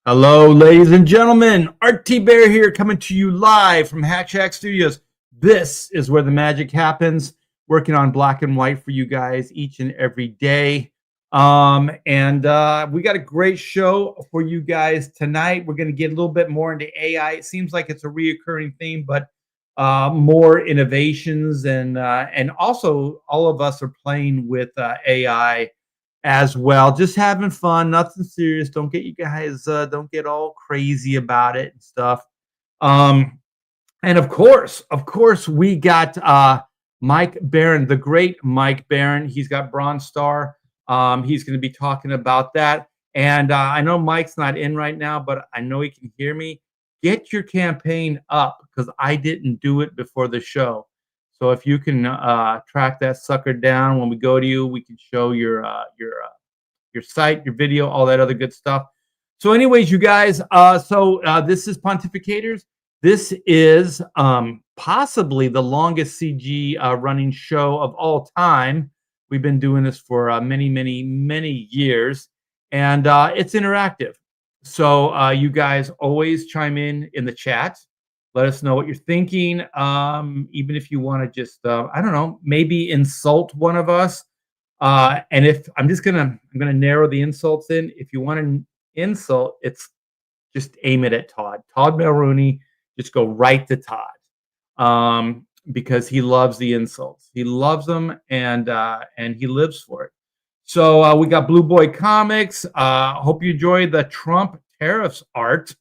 Hello, ladies and gentlemen. Art T. Bear here, coming to you live from Hack Shack Studios. This is where the magic happens. Working on black and white for you guys each and every day. We got a great show for you guys tonight. We're going to get a little bit more into AI. It seems like it's a reoccurring theme, but more innovations and also all of us are playing with AI as well, just having fun, nothing serious. Don't get you guys don't get all crazy about it and stuff. And of course we got Mike Barron, the great Mike Barron. He's got Bronze Star. He's going to be talking about that. And I know Mike's not in right now, but I know he can hear me. Get your campaign up, because I didn't do it before the show. So if you can track that sucker down when we go to you, we can show your site, your video, all that other good stuff. So anyways, you guys, this is Pontificators. This is possibly the longest CG running show of all time. We've been doing this for many years, and it's interactive. So you guys always chime in the chat. Let us know what you're thinking. Even if you want to just, I don't know, maybe insult one of us. And if I'm gonna narrow the insults in. If you want to insult, it's just aim it at Todd Mulrooney. Just go right to Todd, because he loves the insults. He loves them, and he lives for it. So we got Blue Boy Comics. Hope you enjoyed the Trump tariffs art.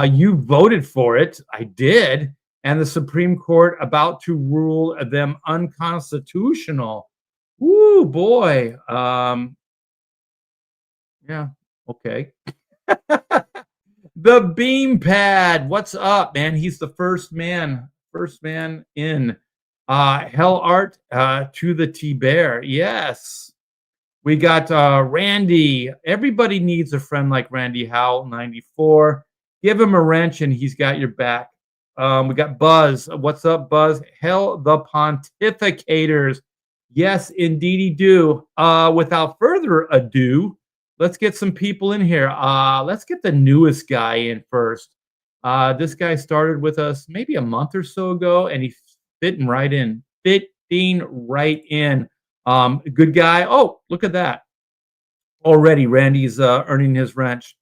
You voted for it. I did. And the Supreme Court about to rule them unconstitutional. Woo, boy. Yeah, okay. The Beam Pad. What's up, man? He's the first man in. Hell Art to the T-Bear. Yes. We got Randy. Everybody needs a friend like Randy Howell, 94. Give him a wrench and he's got your back. We got Buzz. What's up, Buzz? Hell, the Pontificators. Yes, indeedy do. Without further ado, let's get some people in here. Let's get the newest guy in first. This guy started with us maybe a month or so ago, and he's fitting right in. Good guy. Oh, look at that. Already, Randy's earning his wrench.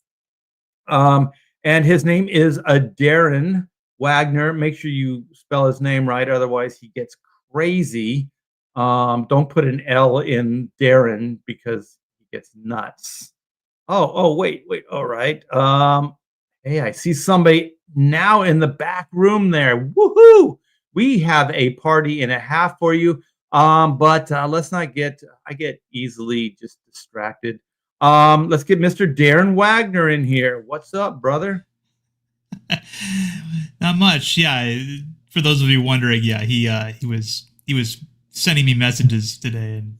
And his name is Darren Wagner. Make sure you spell his name right, otherwise he gets crazy. Don't put an L in Darren because he gets nuts. Oh, wait. All right. Hey, I see somebody now in the back room there. Woohoo! We have a party and a half for you. But let's not get. I get easily just distracted. Let's get Mr. Darren Wagner in here. What's up, brother? Not much. Yeah. For those of you wondering, yeah, he was sending me messages today, and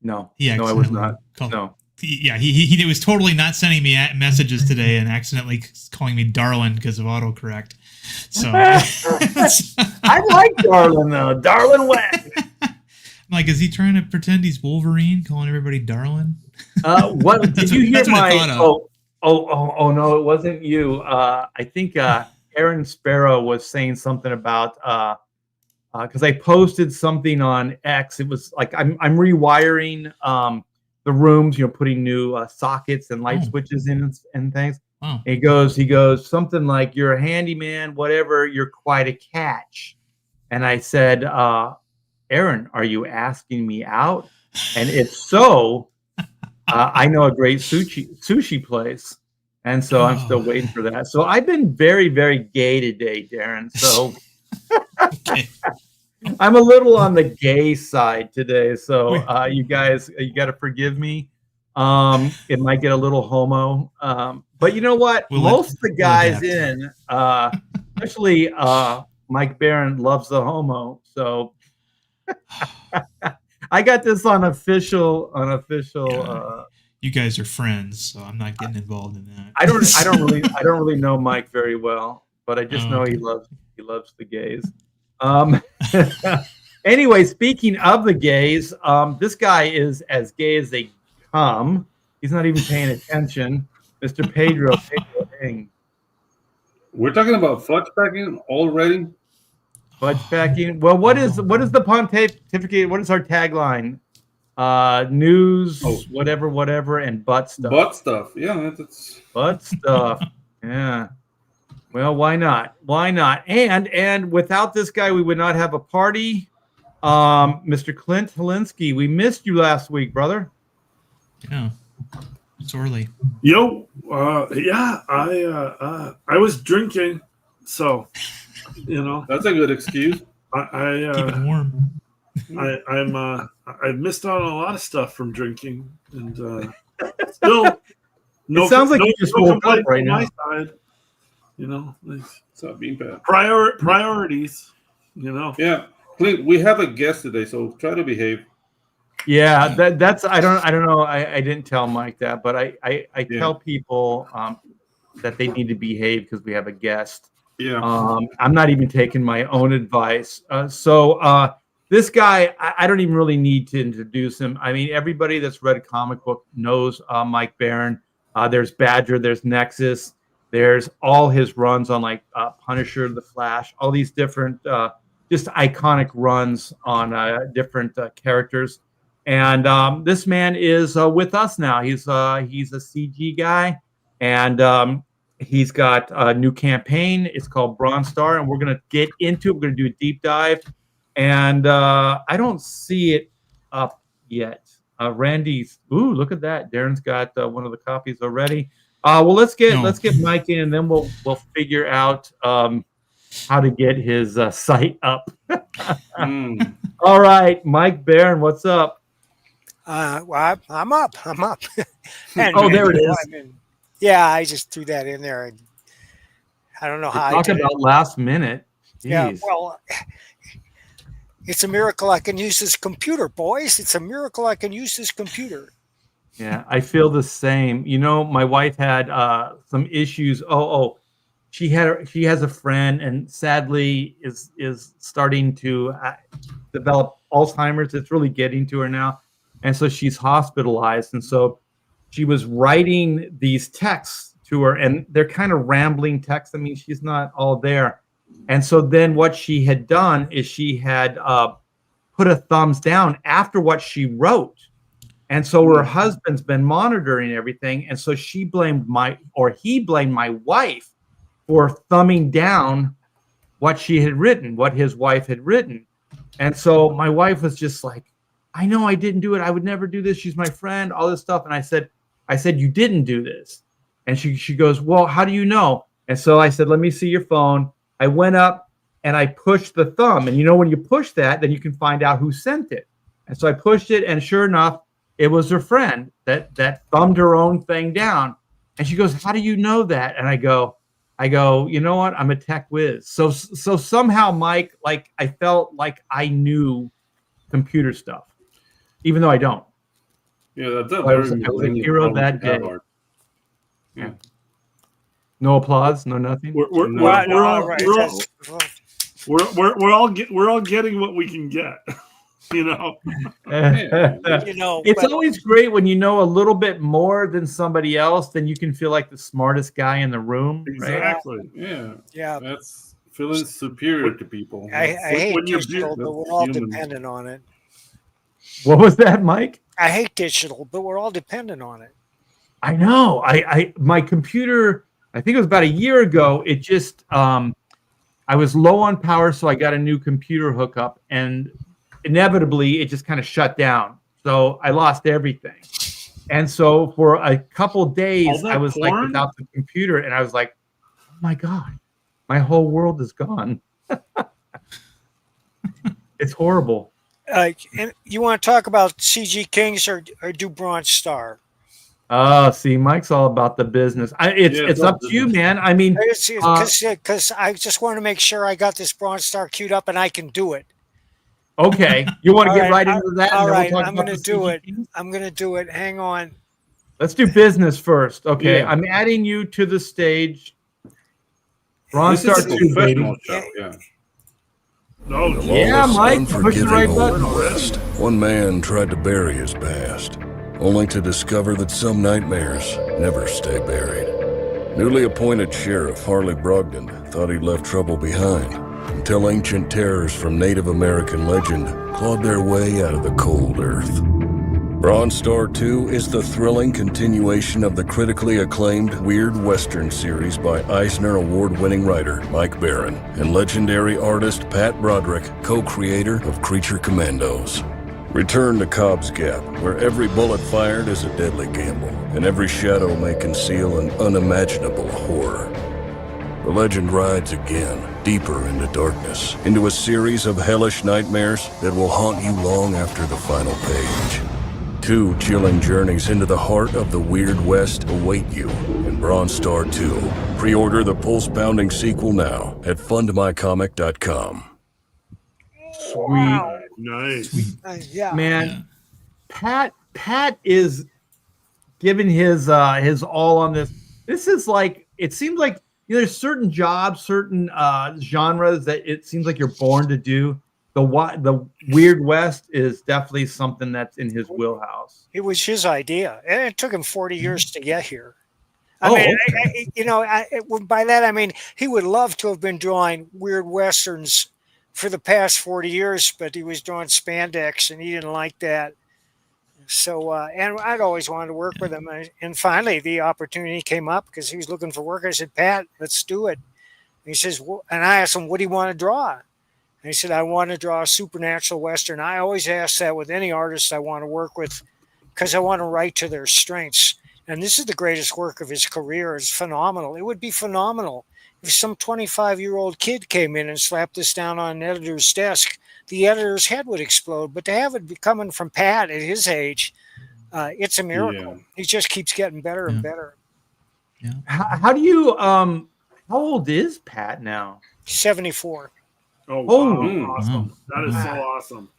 no, I was not. No. He was totally not sending me messages today, and accidentally calling me Darlin because of autocorrect. So I like Darlin though. Darlin Wagner. I'm like, is he trying to pretend he's Wolverine, calling everybody Darlin? What did you hear? Oh no, it wasn't you. I think Aaron Sparrow was saying something about because I posted something on X. It was like I'm rewiring the rooms, putting new sockets and light switches in and things. Oh. He goes something like, "You're a handyman, whatever. You're quite a catch." And I said, Aaron, are you asking me out? And if so, I know a great sushi place. And so I'm still waiting for that. So I've been very, very gay today, Darren. So I'm a little on the gay side today. So you guys, you got to forgive me. It might get a little homo. But you know what? Most of the guys especially Mike Barron loves the homo. So I got this on official. You guys are friends, so I'm not getting involved in that. I don't really know Mike very well, but I just know okay. he loves the gays. Anyway, speaking of the gays, this guy is as gay as they come. He's not even paying attention. Mr. Pedro Hing. We're talking about fudge packing already. Fudge packing. Well, what is the pontificate? What is our tagline? News, whatever, and butt stuff. Butt stuff. Yeah, that's butt stuff. Yeah. Well, why not? Why not? And without this guy, we would not have a party. Mr. Clint Helinsky, we missed you last week, brother. Yeah. Sorely. Yo, yeah, I was drinking, so that's a good excuse. Keep it warm. I've missed out on a lot of stuff from drinking, and still, it sounds like you just woke up right now. My side, It's not being bad. Priorities, Yeah, Clint, we have a guest today, so try to behave. Yeah, that's I don't know. I didn't tell Mike that, but I tell people that they need to behave because we have a guest. Yeah. I'm not even taking my own advice. So this guy, I don't even really need to introduce him. I mean, everybody that's read a comic book knows Mike Barron. There's Badger, there's Nexus, there's all his runs on like Punisher, The Flash, all these different just iconic runs on different characters. And this man is with us now. He's a CG guy, and he's got a new campaign. It's called Bronze Star, and we're going to get into it. We're going to do a deep dive. And I don't see it up yet. Randy's. Ooh, look at that. Darren's got one of the copies already. Well, let's get Mike in, and then we'll figure out how to get his site up. All right, Mike Barron, what's up? Well, I'm up. And, there it is. I mean, yeah, I just threw that in there. I don't know how. Talk about last minute. Jeez. Yeah, well, it's a miracle I can use this computer, boys. It's a miracle I can use this computer. Yeah, I feel the same. You know, my wife had some issues. She has a friend, and sadly is starting to develop Alzheimer's. It's really getting to her now. And so she's hospitalized. And so she was writing these texts to her, and they're kind of rambling texts. I mean, she's not all there. And so then what she had done is she had put a thumbs down after what she wrote. And so her husband's been monitoring everything. And so he blamed my wife for thumbing down what she had written, what his wife had written. And so my wife was just like, I know I didn't do it. I would never do this. She's my friend, all this stuff. And I said, you didn't do this. And she goes, well, how do you know? And so I said, let me see your phone. I went up and I pushed the thumb. And when you push that, then you can find out who sent it. And so I pushed it, and sure enough, it was her friend that thumbed her own thing down. And she goes, how do you know that? And I go, you know what? I'm a tech whiz. So somehow, Mike, like I felt like I knew computer stuff, even though I don't. Yeah, that's I was a hero that day. Yeah. No applause, no nothing. We're all getting what we can get. It's always great when you know a little bit more than somebody else, then you can feel like the smartest guy in the room. Exactly. Right? Yeah. That's feeling superior to people. I hate digital, but we're all dependent on it. What was that, Mike? I hate digital, but we're all dependent on it. I know. My computer, I think it was about a year ago, it just I was low on power, so I got a new computer hookup, and inevitably it just kind of shut down. So I lost everything. And so for a couple days I was like without the computer, and I was like, oh my God, my whole world is gone. It's horrible. And you want to talk about CG Kings or do Bronze Star? Oh, see, Mike's all about the business. It's up to you, man. I mean, Because I just want to make sure I got this Bronze Star queued up and I can do it. okay, you want to All get right, right into that? All and then right, we'll talk I'm about going to the do CG it. Kings? I'm going to do it. Hang on. Let's do business first. Okay, Yeah. I'm adding you to the stage. Bronze This Star is a 2, professional baby. show. Yeah. No, The Yeah, lawless, Mike, push the unforgiving right Old button. West. One man tried to bury his past, only to discover that some nightmares never stay buried. Newly appointed Sheriff Harley Brogdon thought he'd left trouble behind, until ancient terrors from Native American legend clawed their way out of the cold earth. Bronze Star 2 is the thrilling continuation of the critically acclaimed Weird Western series by Eisner Award-winning writer Mike Barron and legendary artist Pat Broderick, co-creator of Creature Commandos. Return to Cobb's Gap, where every bullet fired is a deadly gamble, and every shadow may conceal an unimaginable horror. The legend rides again, deeper into darkness, into a series of hellish nightmares that will haunt you long after the final page. 2 chilling journeys into the heart of the Weird West await you in Bronze Star 2. Pre-order the pulse-pounding sequel now at fundmycomic.com. Sweet. nice. Yeah. Man, Pat is giving his all on this. This is like, it seems like, there's certain jobs, certain genres that it seems like you're born to do. The Weird West is definitely something that's in his wheelhouse. It was his idea, and it took him 40 years to get here. Okay. By that I mean he would love to have been drawing weird westerns for the past 40 years, but he was drawing spandex, and he didn't like that. So, and I'd always wanted to work with him, and finally the opportunity came up because he was looking for work. I said, "Pat, let's do it." And he says, well, and I asked him, "What do you want to draw?" And he said, "I want to draw a supernatural Western." I always ask that with any artist I want to work with because I want to write to their strengths. And this is the greatest work of his career. It's phenomenal. It would be phenomenal if some 25-year-old kid came in and slapped this down on an editor's desk. The editor's head would explode. But to have it be coming from Pat at his age, it's a miracle. Yeah. He just keeps getting better and better. Yeah. How do you how old is Pat now? 74. Oh, wow. Oh, Awesome. That is so wow. awesome.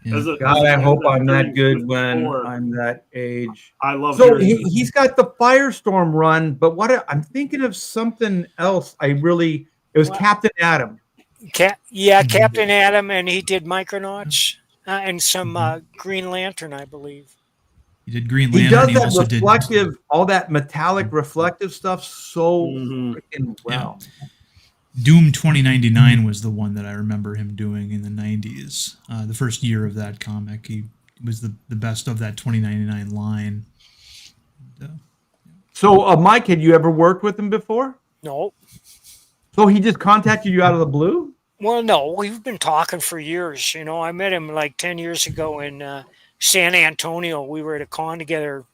Yeah. God, I hope I'm that that good when I'm that age. I love So hearing he's got the Firestorm run, but I'm thinking of something else. It was Captain Atom. Captain Atom, and he did Micronauts and some Green Lantern, I believe. He did Green Lantern. He does that also reflective, all that metallic reflective stuff so freaking well. Doom 2099 was the one that I remember him doing in the 90s. The first year of that comic, he was the best of that 2099 line. So, Mike, had you ever worked with him before? No. So he just contacted you out of the blue? Well, no, we've been talking for years. I met him like 10 years ago in San Antonio. We were at a con together.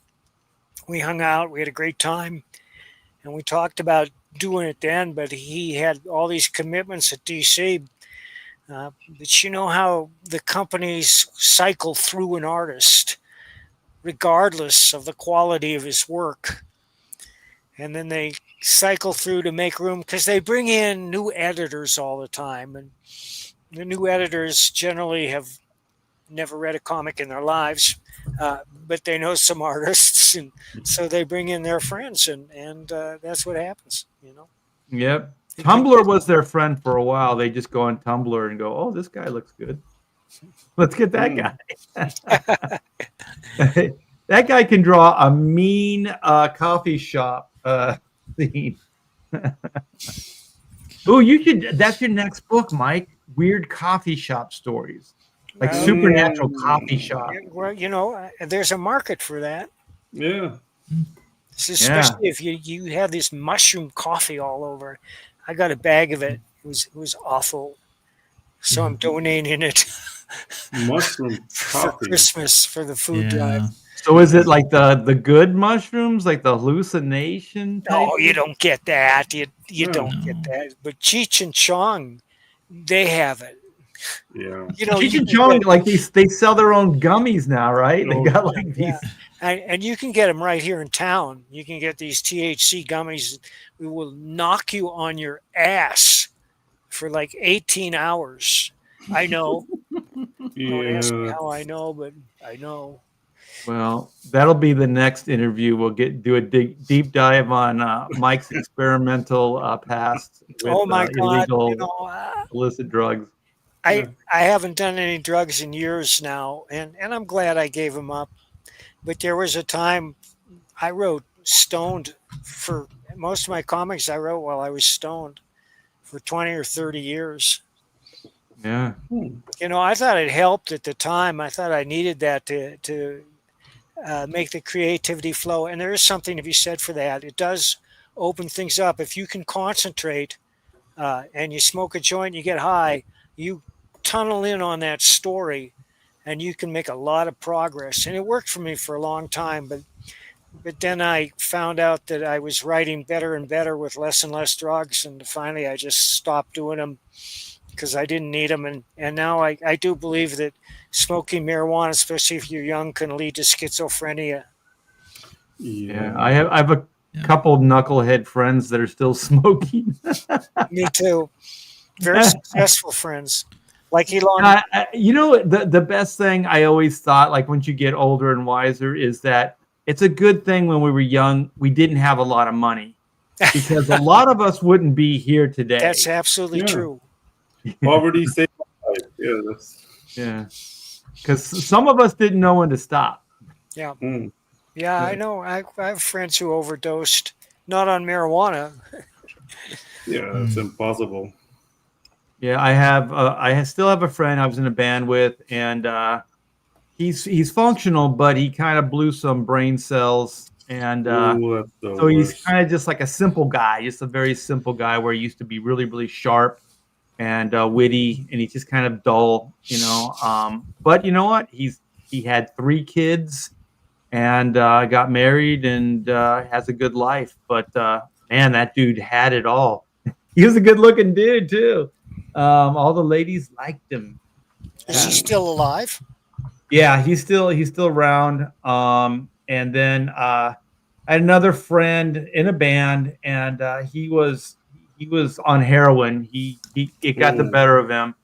We hung out. We had a great time. And we talked about doing it then, but he had all these commitments at DC. But you know how the companies cycle through an artist, regardless of the quality of his work. And then they cycle through to make room because they bring in new editors all the time. And the new editors generally have never read a comic in their lives, but they know some artists. And so they bring in their friends, and that's what happens, Yep. Tumblr was their friend for a while. They just go on Tumblr and go, "Oh, this guy looks good. Let's get that guy." That guy can draw a mean coffee shop scene. Oh, that's your next book, Mike. Weird coffee shop stories, like supernatural coffee shop. Well, there's a market for that. Yeah. Especially if you have this mushroom coffee all over. I got a bag of it. It was awful. So I'm donating it Mushroom for coffee. Christmas for the food drive. So is it like the good mushrooms, like the hallucination type? No, you don't get that. You don't get that. But Cheech and Chong, they have it. Yeah. Cheech and Chong, like they sell their own gummies now, right? They got like these And you can get them right here in town. You can get these THC gummies. We will knock you on your ass for like 18 hours. I know. Don't ask me Yeah. how I know, but I know. Well, that'll be the next interview. We'll do a deep dive on Mike's experimental past with Oh my God! illegal uh, illicit drugs. I haven't done any drugs in years now, and I'm glad I gave them up. But there was a time I wrote stoned for most of my comics. I wrote while I was stoned for 20 or 30 years. Yeah. I thought it helped at the time. I thought I needed that to make the creativity flow. And there is something to be said for that. It does open things up. If you can concentrate and you smoke a joint, you get high, you tunnel in on that story and you can make a lot of progress. And it worked for me for a long time. But then I found out that I was writing better and better with less and less drugs. And finally, I just stopped doing them because I didn't need them. And now I do believe that smoking marijuana, especially if you're young, can lead to schizophrenia. Yeah. I have a couple knucklehead friends that are still smoking. Me too. Very successful friends. Like Elon. The best thing I always thought, like once you get older and wiser, is that it's a good thing when we were young, we didn't have a lot of money, because a lot of us wouldn't be here today. That's absolutely true. Poverty saved my life. Yeah. Because some of us didn't know when to stop. Yeah. Yeah, I know. I have friends who overdosed, not on marijuana. It's impossible. Yeah, I still have a friend I was in a band with, and he's functional, but he kind of blew some brain cells, and so he's kind of just like a simple guy, just a very simple guy, where he used to be really, really sharp and witty, and he's just kind of dull, But you know what? He had 3 kids and got married and has a good life. But man, that dude had it all. He was a good-looking dude too. All the ladies liked him. Is he still alive? Yeah, he's still around. And then I had another friend in a band, and he was on heroin. It got the better of him,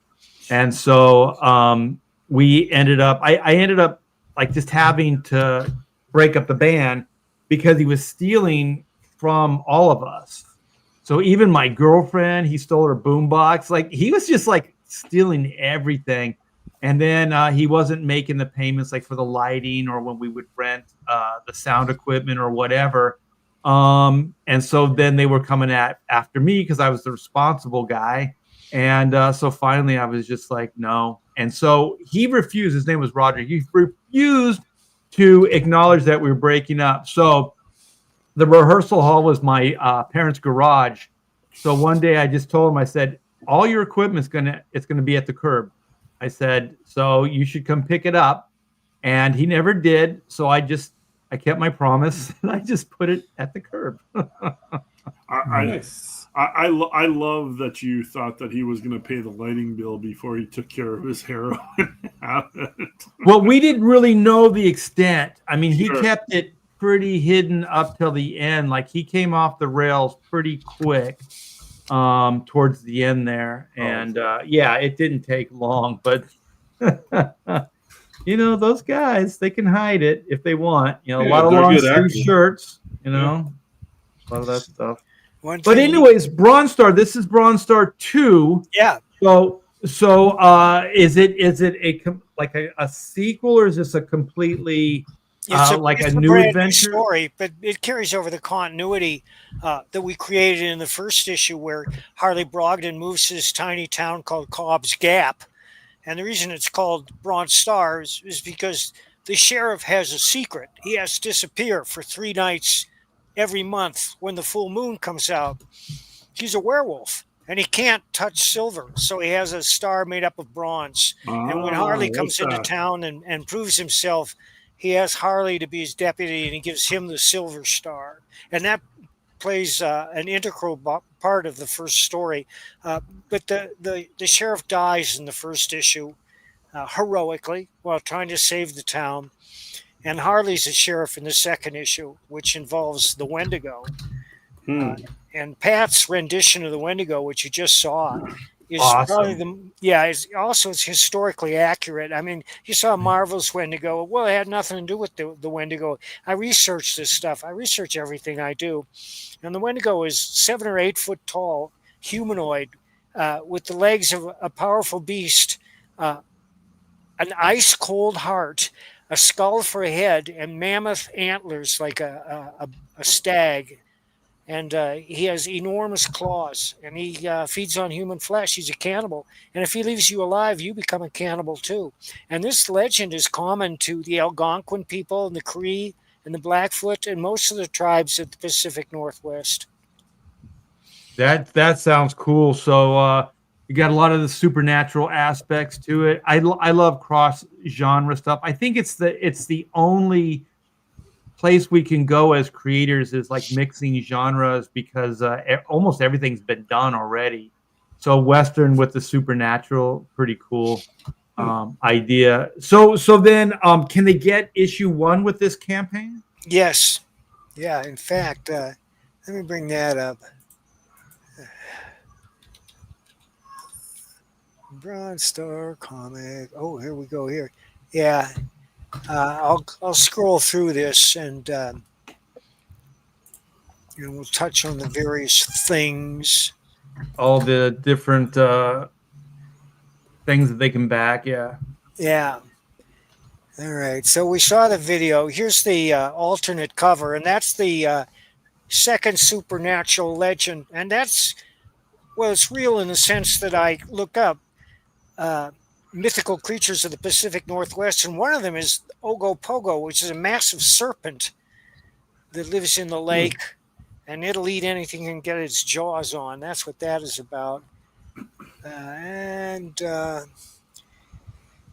and so we ended up. I ended up like just having to break up the band because he was stealing from all of us. So even my girlfriend, he stole her boombox. Like he was just like stealing everything. And then he wasn't making the payments like for the lighting or when we would rent the sound equipment or whatever. And so then they were coming after me because I was the responsible guy. And so finally I was just like, no. And so he refused. His name was Roger. He refused to acknowledge that we were breaking up. So the rehearsal hall was my parents' garage. So one day I just told him, I said, all your equipment's it's gonna be at the curb. I said, so you should come pick it up. And he never did. So I kept my promise and I just put it at the curb. I love that you thought that he was going to pay the lighting bill before he took care of his heroin habit. Well, we didn't really know the extent. I mean, he kept it pretty hidden up till the end. Like he came off the rails pretty quick towards the end there. And it didn't take long, but those guys, they can hide it if they want. A lot of long sleeve shirts, a lot of that stuff. But anyways, Bronze Star, this is Bronze Star 2. Yeah. So is it a sequel, or is this a completely it's a new adventure story? But it carries over the continuity that we created in the first issue, where Harley Brogdon moves to this tiny town called Cobb's Gap, and the reason it's called Bronze Star is because the sheriff has a secret. He has to disappear for 3 nights every month when the full moon comes out. He's a werewolf and he can't touch silver, so he has a star made up of bronze. And when Harley comes into town and proves himself, he asks Harley to be his deputy, and he gives him the silver star, and that plays an integral part of the first story. But the sheriff dies in the first issue heroically while trying to save the town. and Harley's the sheriff in the second issue, which involves the Wendigo. And Pat's rendition of the Wendigo, which you just saw, is probably it's historically accurate. I mean, you saw Marvel's Wendigo. Well, it had nothing to do with the Wendigo. I researched this stuff. I research everything I do. And the Wendigo is 7 or 8 foot tall, humanoid, with the legs of a powerful beast, an ice cold heart, a skull for a head, and mammoth antlers like a stag. And he has enormous claws, and he feeds on human flesh. He's a cannibal. And if he leaves you alive, you become a cannibal too. And this legend is common to the Algonquin people and the Cree and the Blackfoot and most of the tribes of the Pacific Northwest. That sounds cool. So you got a lot of the supernatural aspects to it. I love cross genre stuff. I think it's the only place we can go as creators is like mixing genres, because almost everything's been done already. So Western with the supernatural, pretty cool idea. So then can they get issue 1 with this campaign? Yes. Yeah. In fact, let me bring that up. Bronze Star comic. Oh, here we go. Here. Yeah. I'll scroll through this and we'll touch on the various things. All the different things that they can back. Yeah. Yeah. All right. So we saw the video. Here's the alternate cover, and that's the second supernatural legend. And that's, well, it's real in the sense that I looked up mythical creatures of the Pacific Northwest, and one of them is Ogopogo, which is a massive serpent that lives in the lake, and it'll eat anything and get its jaws on. That's what that is about.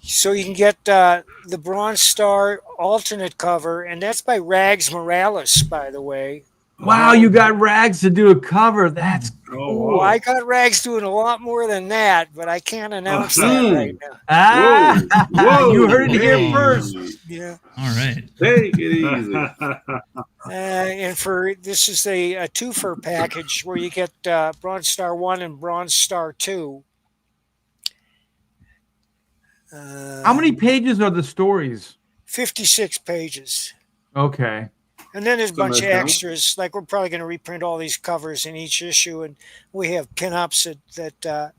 So you can get the Bronze Star alternate cover, and that's by Rags Morales, by the way. Wow, you got Rags to do a cover. That's cool. Oh, I got Rags doing a lot more than that, but I can't announce that right now. Whoa. You heard it here first. Yeah. All right. Take it easy. And this is a twofer package where you get Bronze Star 1 and Bronze Star 2. How many pages are the stories? 56 pages. Okay. And then there's a bunch of extras. Like, we're probably going to reprint all these covers in each issue, and we have pinups that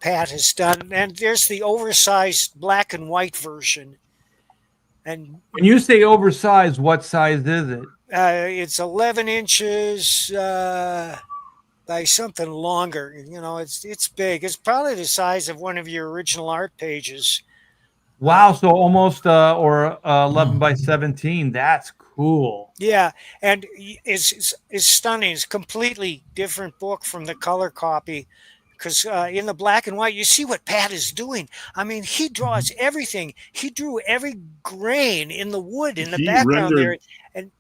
Pat has done. And there's the oversized black and white version. And when you say oversized, what size is it? It's 11 inches by something longer. You know, it's big. It's probably the size of one of your original art pages. Wow, so almost 11 by 17. That's cool. Yeah, and it's stunning. It's a completely different book from the color copy, because in the black and white, you see what Pat is doing. I mean, he draws everything. He drew every grain in the wood in the background there, and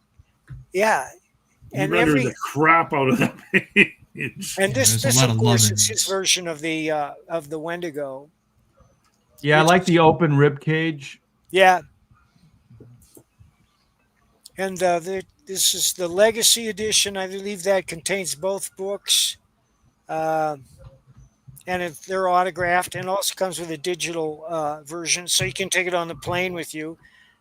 rendered the crap out of that page. And this of course, is his version of the Wendigo. Yeah, I like the open rib cage. Yeah. And this is the Legacy Edition. I believe that contains both books. And they're autographed, and also comes with a digital version. So you can take it on the plane with you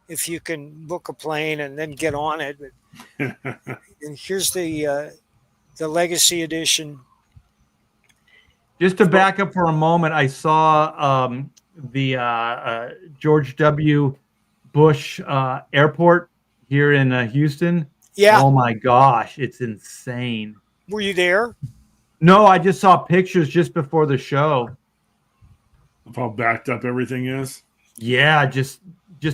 if you can book a plane and then get on it. And here's the Legacy Edition. Just to back up for a moment, I saw the George W. Bush Airport here in Houston. Yeah. Oh my gosh, it's insane. Were you there? No, I just saw pictures just before the show. Of how backed up everything is. Yeah, just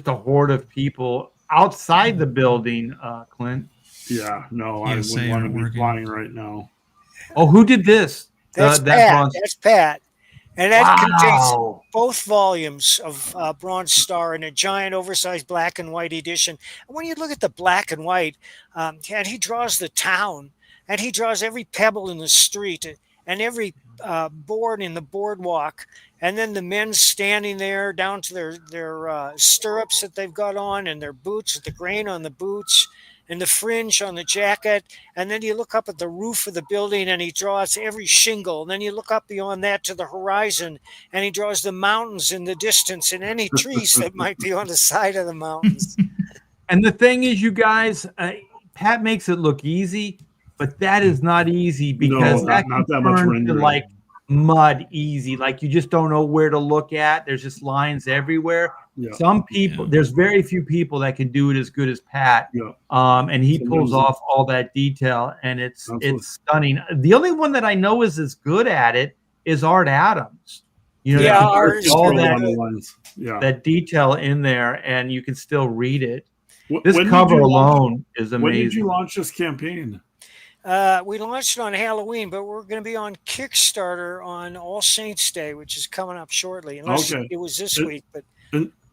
a horde of people outside the building, Clint. Yeah, no, I wouldn't want to be flying right now. Oh, who did this? That's Pat. That's Pat. And that contains both volumes of Bronze Star in a giant, oversized black and white edition. And when you look at the black and white, and he draws the town, and he draws every pebble in the street, and every board in the boardwalk, and then the men standing there down to their stirrups that they've got on, and their boots with the grain on the boots, and the fringe on the jacket. And then you look up at the roof of the building, and he draws every shingle. And then you look up beyond that to the horizon, and he draws the mountains in the distance and any trees that might be on the side of the mountains. And the thing is, you guys, Pat makes it look easy, but that is not easy because No, that not can that much turn to rendering. like mud easy. Like you just don't know where to look at. There's just lines everywhere. Yeah. Some people, there's very few people that can do it as good as Pat. Yeah. And he pulls amazing. off all that detail, and it's Absolutely. stunning. The only one that I know is as good at it is Art Adams. You know, Yeah, that Art puts is all really that, good. lines. Yeah. that detail in there, and you can still read it. When This did cover you launch- alone is When did you amazing. launch this campaign? We launched it on Halloween, but we're going to be on Kickstarter on All Saints Day, which is coming up shortly. Unless Okay. it was this It- week, but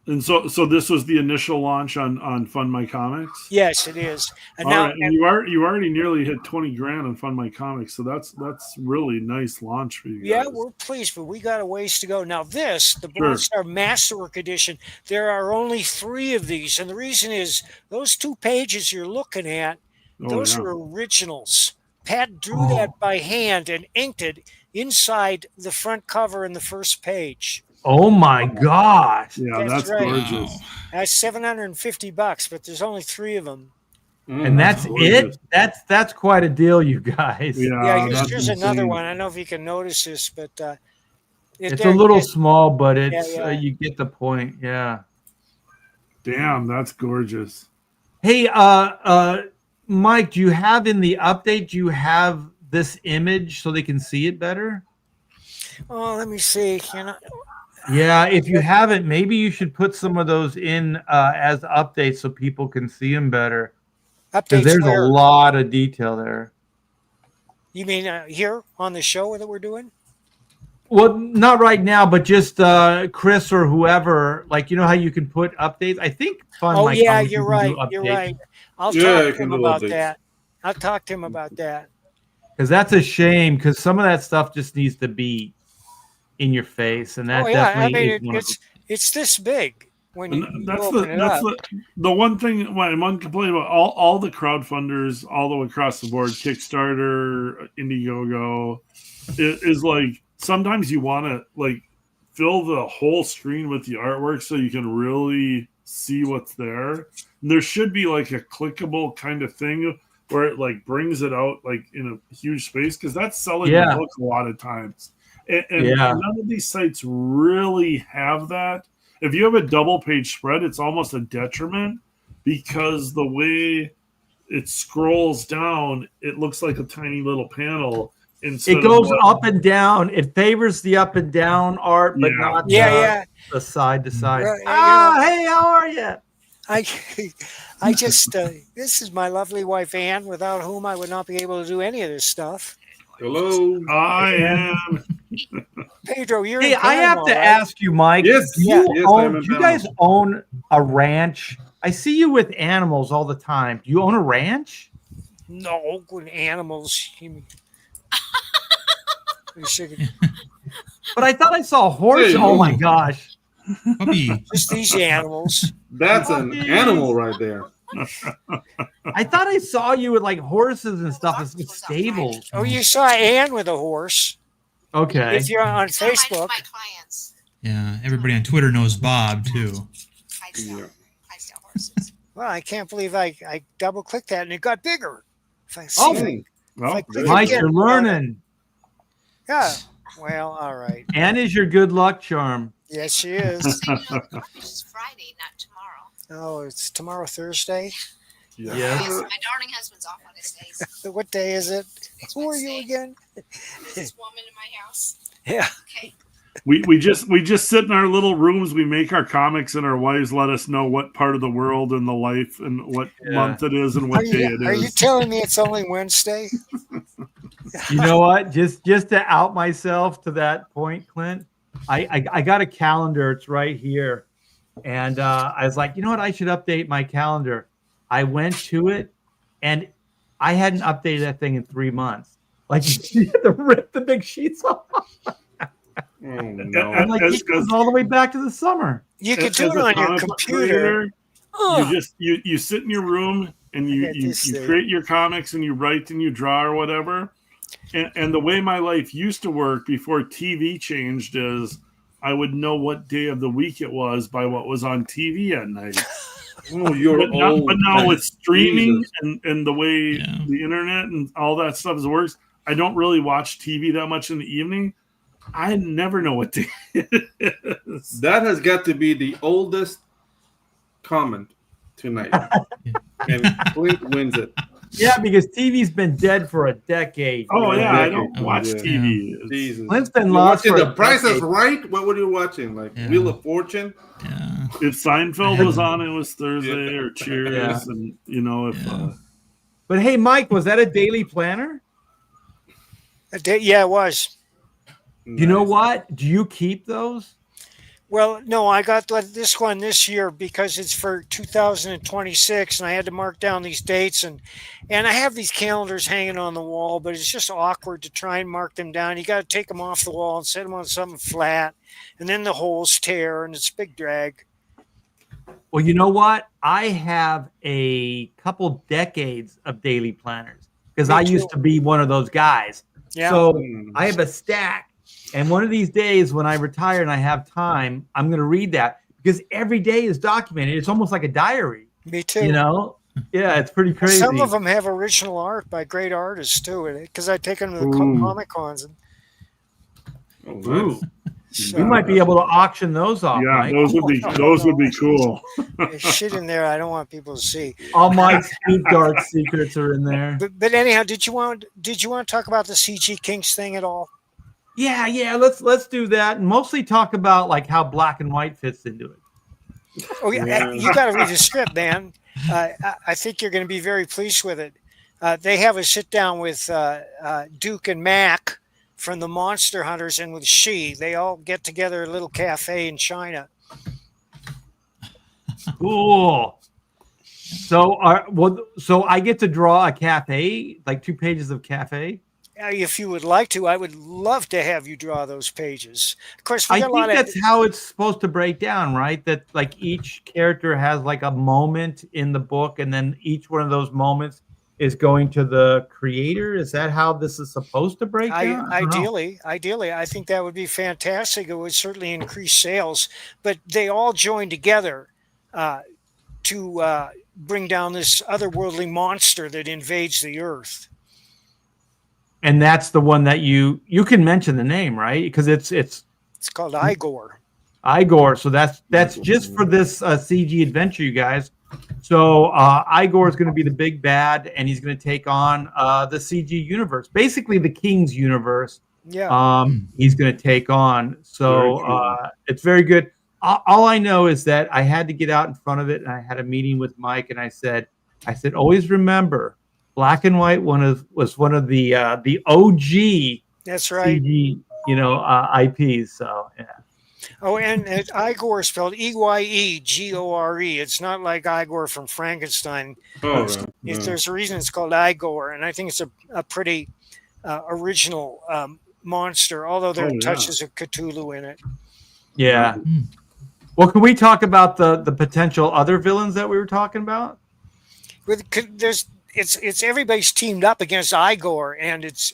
And so this was the initial launch on Fund My Comics. yes, it is. And All now, right, and you already nearly hit 20 grand on Fund My Comics, so that's really nice launch for you guys. yeah, we're pleased, but we got a ways to go. Now, this, the Sure. Bronze Star Masterwork Edition, there are only 3 of these, and the reason is those 2 pages you're looking at, those are originals. Pat drew that by hand and inked it inside the front cover and the first page. Oh my gosh. Yeah, That's that's right. gorgeous. Wow. That's $750, but there's only 3 of them. And that's gorgeous. it. That's quite a deal, you guys. Yeah, that's here's another insane. one. I don't know if you can notice this, but It's a little small, but Yeah, it's yeah. you get the point. Yeah. Damn, that's gorgeous. Hey, Mike, do you have in the update? Do you have this image so they can see it better? Oh, let me see. You know, Yeah, if you haven't, maybe you should put some of those in as updates so people can see them better. Because updates there's where? a lot of detail there. You mean here on the show that we're doing? Well, not right now, but just Chris or whoever. Like, you know how you can put updates? I think Fun Oh, Mike yeah, Comics, you're you can do right. You're updates. right. I'll Yeah, talk you to can him do about updates. that. I'll talk to him about that. Because that's a shame, because some of that stuff just needs to be in your face. And that Oh, yeah. I definitely mean, is one of them. it's this big when you, And you that's open it up. the one thing my one complaint about all the crowdfunders all the way across the board, Kickstarter, Indiegogo, is like sometimes you want to like fill the whole screen with the artwork so you can really see what's there. And there should be like a clickable kind of thing where it like brings it out like in a huge space, because that's selling Yeah. the book a lot of times. And Yeah. none of these sites really have that. If you have a double page spread, it's almost a detriment because the way it scrolls down, it looks like a tiny little panel. Instead It goes of up and down. It favors the up and down art, but Yeah. not Yeah. the side to side. Well, you Hey, how are you? I just, this is my lovely wife, Ann, without whom I would not be able to do any of this stuff. Hello. I am. Pedro, you're Hey, in I have Panama, to right? ask you, Mike. Yes, do yes, you, yes, own, I'm in do you Panama. guys own a ranch? I see you with animals all the time. Do you own a ranch? No, good animals. But I thought I saw a horse. Hey, Oh my no. gosh. Puppy. Just these animals. That's an Puppies. animal right there. I thought I saw you with like horses and stuff. It's like stables. Oh, you saw Ann with a horse. Okay. If you're on Facebook. My clients. Yeah, everybody on Twitter knows Bob too. I sell, Yeah. I sell horses. Well, I can't believe I double clicked that and it got bigger. If I Oh, see- Well, Like, good. Mike, again, you're learning. yeah. Well, all right. Ann is your good luck charm. Yes, she is. Just so you know, the launch is Friday, not tomorrow. Oh, it's tomorrow, Thursday. yeah. Yes. Yes, my darling husband's off on his days. What day is it? It's Who are you Wednesday. again? This woman in my house. Yeah. Okay. We just sit in our little rooms. We make our comics, and our wives let us know what part of the world and the life and what Yeah. month it is and what day it Are you is. telling me it's only Wednesday? You know what? Just to out myself to that point, Clint, I got a calendar. It's right here. And I was like, you know what? I should update my calendar. I went to it, and I hadn't updated that thing in 3 months. Like you had to rip the big sheets off. Oh, no. And like it goes all the way back to the summer. You could As do it a on your comic computer. creator, you sit in your room and I you got you, this you thing. create your comics and you write and you draw or whatever. And the way my life used to work before TV changed is I would know what day of the week it was by what was on TV at night. Oh, you're But old. now with streaming Jesus. and the way Yeah. the internet and all that stuff works, I don't really watch TV that much in the evening. I never know what day it is. That has got to be the oldest comment tonight. And Clint wins it. Yeah, because TV's been dead for a decade. Oh yeah, I decade. don't watch Yeah. TV. It's- Jesus. Clint's been You're lost watching for The a Price is decade. Right? What were you watching? Like Yeah. Wheel of Fortune? Yeah. If Seinfeld was on, it was Thursday Yeah. or Cheers, Yeah. and if Yeah. But hey, Mike, was that a daily planner? Yeah, it was. You know Nice. what? Do you keep those? Well, no, I got this one this year because it's for 2026, and I had to mark down these dates, and I have these calendars hanging on the wall, but it's just awkward to try and mark them down. You got to take them off the wall and set them on something flat, and then the holes tear, and it's a big drag. Well, you know what? I have a couple decades of daily planners because Me I too. used to be one of those guys. Yeah. So Hmm. I have a stack. And one of these days when I retire and I have time, I'm going to read that because every day is documented. It's almost like a diary, Me too. you know? Yeah, it's pretty crazy. Some of them have original art by great artists too, because I take them to the Ooh. Comic Cons. And Oh, Ooh. nice. so, We might be able to auction those off, yeah, Mike. those would be cool. there's shit in there I don't want people to see. All Mike's deep dark secrets are in there. But anyhow, did you want to talk about the CG Kinks thing at all? Yeah. Let's do that, and mostly talk about like how black and white fits into it. Oh yeah, Yeah. you got to read the script, man. I think you're going to be very pleased with it. They have a sit down with Duke and Mac from the Monster Hunters, and with She. They all get together at a little cafe in China. Cool. So, so I get to draw a cafe, like 2 pages of cafe. If you would like to, I would love to have you draw those pages. Of course, we I got a think lot of. that's how it's supposed to break down, right? That like each character has like a moment in the book, and then each one of those moments is going to the creator. Is that how this is supposed to break down? I don't know. Ideally, I think that would be fantastic. It would certainly increase sales, but they all join together to bring down this otherworldly monster that invades the Earth. And that's the one that you can mention the name, right? Because it's called Igor. Igor. So that's just for this CG adventure, you guys. So Igor is going to be the big bad, and he's going to take on the CG universe, basically the King's universe. Yeah. He's going to take on. So it's very good. All I know is that I had to get out in front of it, and I had a meeting with Mike, and I said, always remember, black and white was one of the OG. That's right. CG, IPs. So yeah. Oh, and Igor is spelled Yegore. It's not like Igor from Frankenstein. Oh, If there's a reason it's called Igor, and I think it's a pretty original monster, although there are touches of Cthulhu in it. Yeah. Well, can we talk about the potential other villains that we were talking about? It's everybody's teamed up against Igor and its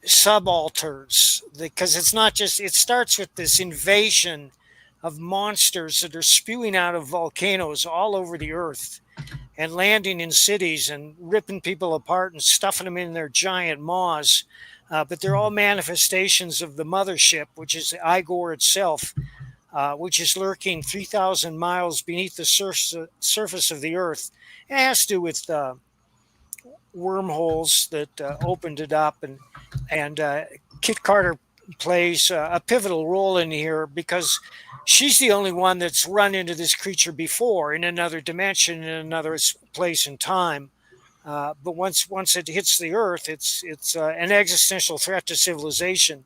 subalterns, because it's not just. It starts with this invasion of monsters that are spewing out of volcanoes all over the earth and landing in cities and ripping people apart and stuffing them in their giant maws. But they're all manifestations of the mothership, which is Igor itself, which is lurking 3,000 miles beneath the surface of the earth. It has to do with wormholes that opened it up, and Kit Carter plays a pivotal role in here because she's the only one that's run into this creature before in another dimension, in another place and time. But once it hits the Earth, it's an existential threat to civilization.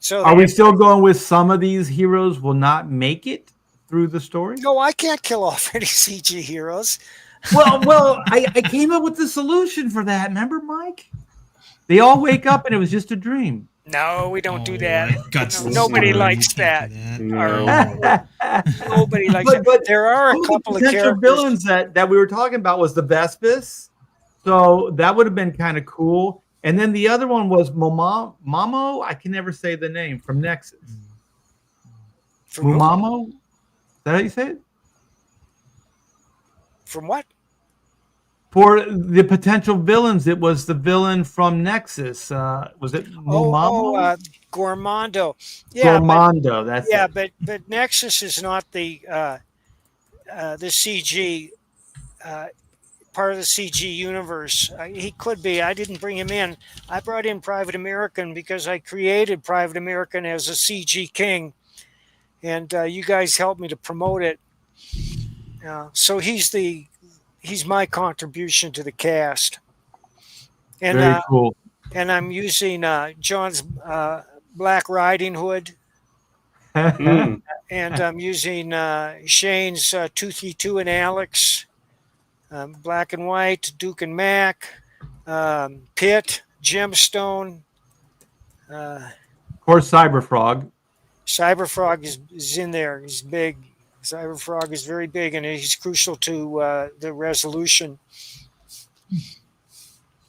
So are we still going with some of these heroes will not make it through the story? No, I can't kill off any CG heroes. Well, I came up with the solution for that. Remember, Mike? They all wake up and it was just a dream. No, we don't do Oh, that. I've got No, some nobody story. likes You can't that. do No. Nobody likes but, that. There are a some couple of of the potential characters. villains that we were talking about was the Vespis. So that would have been kind of cool. And then the other one was Mamo. I can never say the name from Nexus. From who? Mumamo? Is that how you say it? From what? For the potential villains, it was the villain from Nexus. Was it Mumamo? Gormando. Yeah, Gormando, that's yeah, it. but Nexus is not the CG part of the CG universe. He could be. I didn't bring him in. I brought in Private American because I created Private American as a CG king, and you guys helped me to promote it. So he's my contribution to the cast. And Very cool. And I'm using John's Black Riding Hood. Mm. And I'm using Shane's Toothy 2 and Alex, Black and White, Duke and Mac, Pitt, Gemstone. Of course, Cyberfrog. Cyberfrog is in there. He's big. Cyberfrog is very big, and he's crucial to the resolution.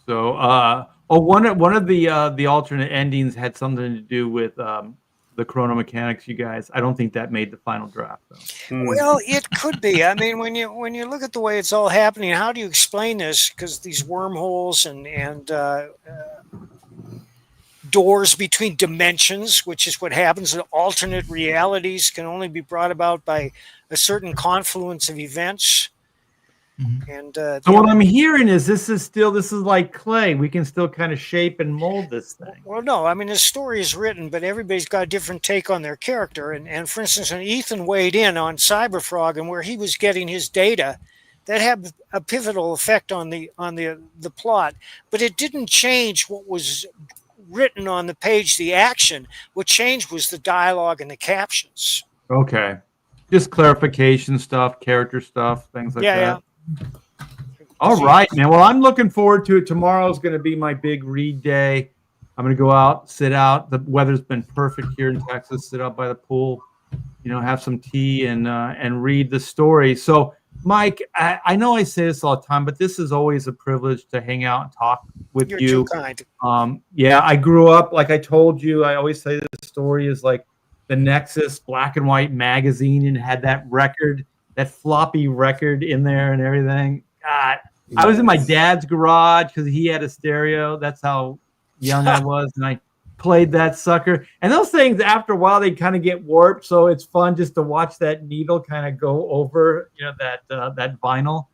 So, one of the alternate endings had something to do with the chrono mechanics. You guys, I don't think that made the final draft, though. Mm. Well, it could be. I mean, when you look at the way it's all happening, how do you explain this? Because these wormholes and doors between dimensions, which is what happens in alternate realities, can only be brought about by a certain confluence of events. Mhm. And So what I'm hearing is this is like clay. We can still kind of shape and mold this thing. well, no, I mean the story is written, but everybody's got a different take on their character. And for instance, when Ethan weighed in on Cyberfrog and where he was getting his data, that had a pivotal effect on the plot. But it didn't change what was written on the page, the action. What changed was the dialogue and the captions. Okay, just clarification stuff, character stuff, things like that. All right, man. Well, I'm looking forward to it. Tomorrow's going to be my big read day. I'm going to go out, sit out. The weather's been perfect here in Texas. Sit out by the pool, have some tea and read the story. So, Mike, I know I say this all the time, but this is always a privilege to hang out and talk with You're you. too kind. Yeah, I grew up, like I told you, I always say this story is like the Nexus black and white magazine and had that record, that floppy record in there and everything. God, I was in my dad's garage because he had a stereo. That's how young I was. And I played that sucker. And those things, after a while, they kind of get warped. So it's fun just to watch that needle kind of go over, that vinyl.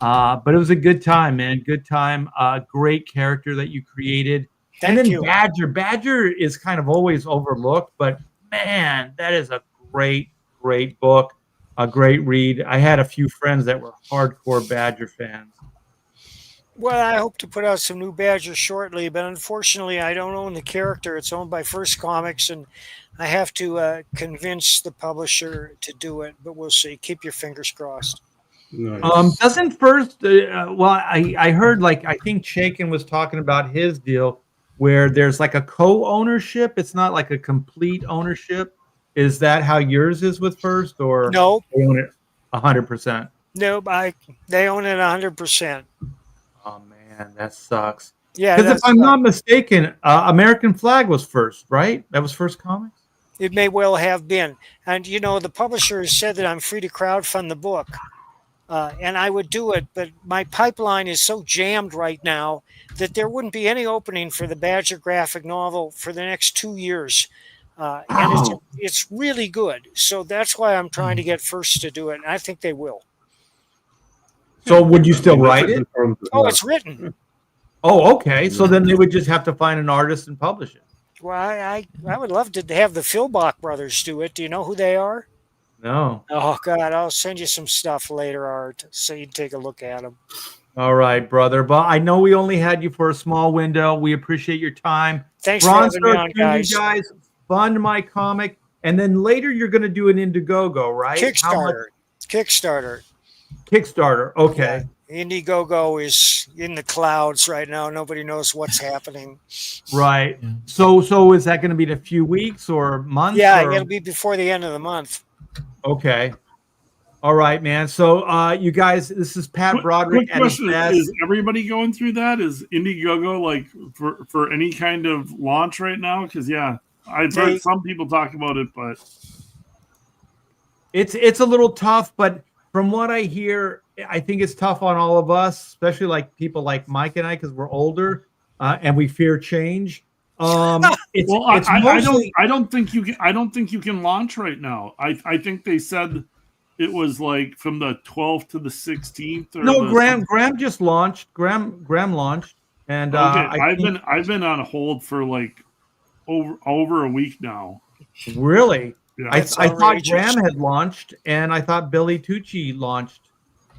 But it was a good time, man. Good time. Great character that you created. Thank and then you. Badger is kind of always overlooked, but man, that is a great book. A great read. I had a few friends that were hardcore Badger fans. Well, I hope to put out some new Badger shortly, but unfortunately, I don't own the character. It's owned by First Comics, and I have to convince the publisher to do it. But we'll see. Keep your fingers crossed. Nice. Doesn't First? I heard I think Chaikin was talking about his deal where there's like a co-ownership. It's not like a complete ownership. Is that how yours is with First, or No, they own it 100%? no, they own it 100%. Oh man, that sucks. Yeah, Because if I'm not mistaken, American Flag was First, right? That was First Comics. it may well have been. And the publisher has said that I'm free to crowdfund the book, and I would do it. But my pipeline is so jammed right now that there wouldn't be any opening for the Badger graphic novel for the next 2 years. And it's really good. So that's why I'm trying to get First to do it. And I think they will. So would you still write it? Oh, it's written. Oh, okay. So then they would just have to find an artist and publish it. Well, I would love to have the Philbach brothers do it. Do you know who they are? No. Oh, God, I'll send you some stuff later, Art, so you can take a look at them. All right, brother. But I know we only had you for a small window. We appreciate your time. Thanks for having me on, You guys. guys fund my comic. And then later you're going to do an Indiegogo, right? Kickstarter. Kickstarter. Okay. Indiegogo is in the clouds right now. Nobody knows what's happening. Right. Yeah. So is that going to be in a few weeks or months? Yeah, or? it'll be before the end of the month. Okay. All right, man. So you guys, this is Pat Broderick Quick at his question: best. is everybody going through that? Is Indiegogo like for any kind of launch right now? Because I've heard some people talk about it, but it's a little tough. But from what I hear, I think it's tough on all of us, especially like people like Mike and I, because we're older and we fear change. I don't think you can. I don't think you can launch right now. I think they said it was like from the 12th to the 16th. No, Graham just launched. Graham launched, and okay. I've been on hold for like over a week now. Really? Yeah. I thought Graham had launched, and I thought Billy Tucci launched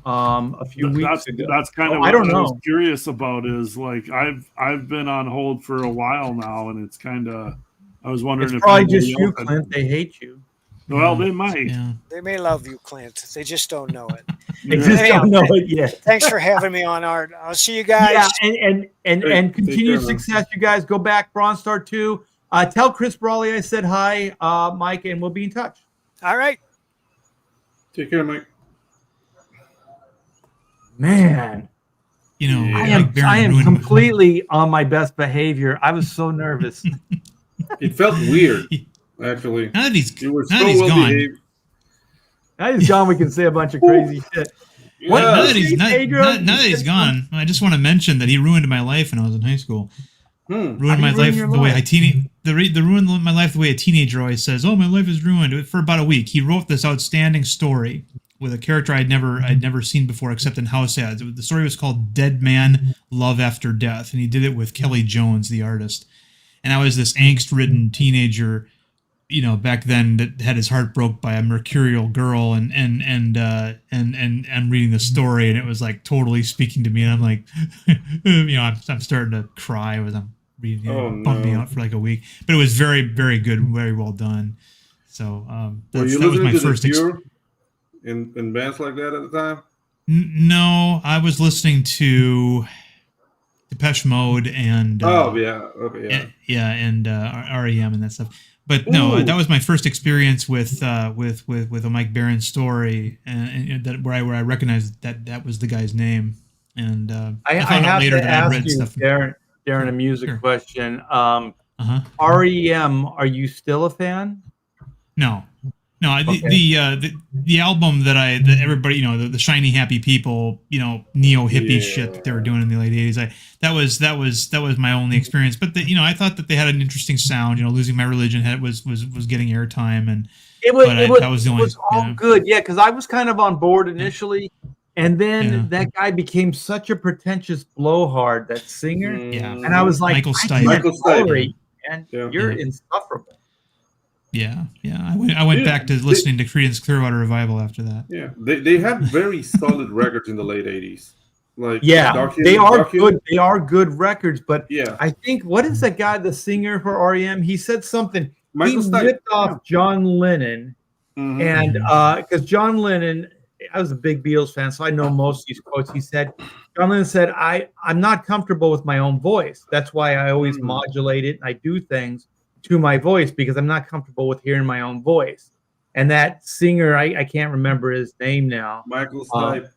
a few weeks ago. That's kind of what I was curious about. Is like I've been on hold for a while now, and it's kind of I was wondering it's if probably just you, Clint. They hate you. Well, they might. Yeah. They may love you, Clint. They just don't know it. They just don't know it yet. Thanks for having me on, Art. I'll see you guys. Yeah, and continued success, you guys. Go back, Bronze Star 2. Tell Chris Brawley I said hi, Mike, and we'll be in touch. All right. Take care, Mike. Man, You know, I am completely on my best behavior. I was so nervous. It felt weird, actually. Now that he's You were so now that he's well gone. behaved. Now he's gone. We can say a bunch of crazy shit. Yeah. Now that he's Adrian? now that he's gone, I just want to mention that he ruined my life when I was in high school. Ruined my life the way ruined my life the way a teenager always says, "Oh, my life is ruined." For about a week, he wrote this outstanding story with a character I'd never seen before except in house ads. The story was called "Dead Man, Love After Death," and he did it with Kelly Jones, the artist. And I was this angst-ridden teenager, you know, back then that had his heart broke by a mercurial girl, and I'm reading the story, and it was like totally speaking to me, and I'm like, you know, I'm starting to cry as I'm reading it. It bumped me out for like a week, but it was very, very good, very well done. So Were you that was listening my to first The Cure in bands like that at the time? No, I was listening to Depeche Mode and and REM and that stuff. But no, that was my first experience with a Mike Barron story, and that where I recognized that was the guy's name. And I found out have later to that I'd ask read you, stuff. Darren, a music question. Uh-huh. REM, are you still a fan? No, Okay. the album that everybody, you know, the shiny happy people, you know, neo hippie shit that they were doing in the late 80s. That was my only experience. But you know, I thought that they had an interesting sound. You know, Losing My Religion was getting airtime, and it was all good. Yeah, because I was kind of on board initially, and then that guy became such a pretentious blowhard, that singer. Yeah, and I was like, Michael I can't tolerate you, and you're insufferable. Yeah. I went back to listening to Creedence Clearwater Revival after that. Yeah, they had very solid records in the late 80s. Like they are good. They are good records, but yeah, I think what is that guy, the singer for REM? He said something. He ripped off John Lennon, and because John Lennon, I was a big Beatles fan, so I know most of these quotes. He said, John Lennon said, "I'm not comfortable with my own voice. That's why I always modulate it and I do things to my voice because I'm not comfortable with hearing my own voice." And that singer, I can't remember his name now. Michael Stipe.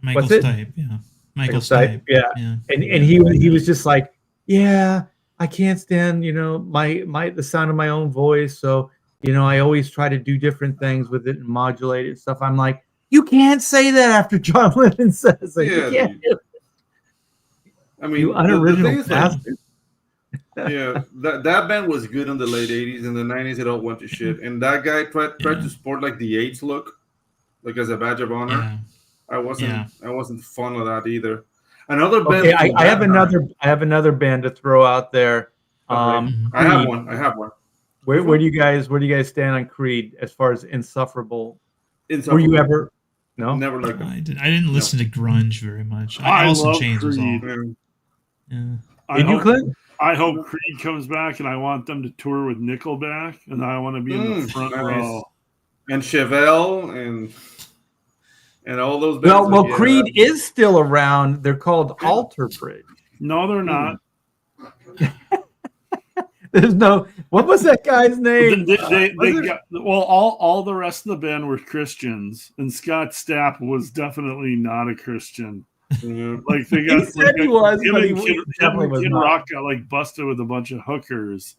Michael Stipe, yeah. Michael Stipe, yeah. And he was just like, yeah, I can't stand, you know, the sound of my own voice. So, you know, I always try to do different things with it and modulate it and stuff. I'm like, you can't say that after John Lennon says it. Yeah, I mean, you unoriginal bastard. Yeah, that band was good in the late 80s. In the 90s, it all went to shit. And that guy tried to sport like the AIDS look, like as a badge of honor. Yeah. I wasn't fond of that either. Another band. Okay, I have another band to throw out there. I have one. Where do you guys stand on Creed as far as insufferable? Were you ever? No, never liked them. I didn't listen to grunge very much. Alice in Chains was all. Yeah. Did you, Clint? I hope Creed comes back, and I want them to tour with Nickelback, and I want to be in the front row. And Chevelle and all those bands. Well, Creed is still around. They're called Alter Bridge. No, they're not. There's no. What was that guy's name? They got all the rest of the band were Christians, and Scott Stapp was definitely not a Christian. Like they got, he said he was, but he definitely was Kid not. Rock got like busted with a bunch of hookers,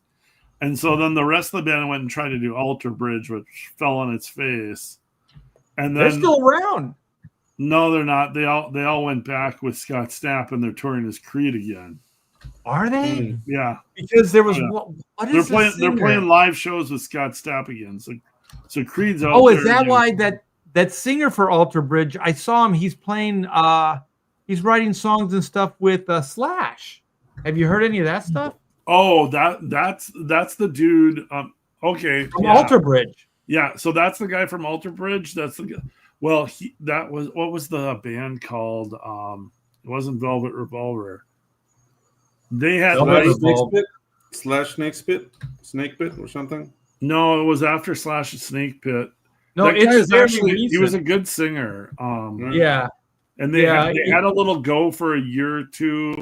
and so then the rest of the band went and tried to do Alter Bridge, which fell on its face. And then They're still around. No, they're not. They all went back with Scott Stapp, and they're touring as Creed again. Are they? Yeah, because there was what is they're playing live shows with Scott Stapp again. So Creed's out. Oh, is that why that singer for Alter Bridge? I saw him. He's playing. He's writing songs and stuff with Slash. Have you heard any of that stuff? Oh, that's the dude. Okay, from Alter Bridge. Yeah, so that's the guy from Alter Bridge. That's the guy. Well, that was what was the band called? It wasn't Velvet Revolver. They had Snake Pit or something. No, it was after Slash Snake Pit. No, that it's guy is actually recent. he was a good singer. Yeah, and they had a little go for a year or two,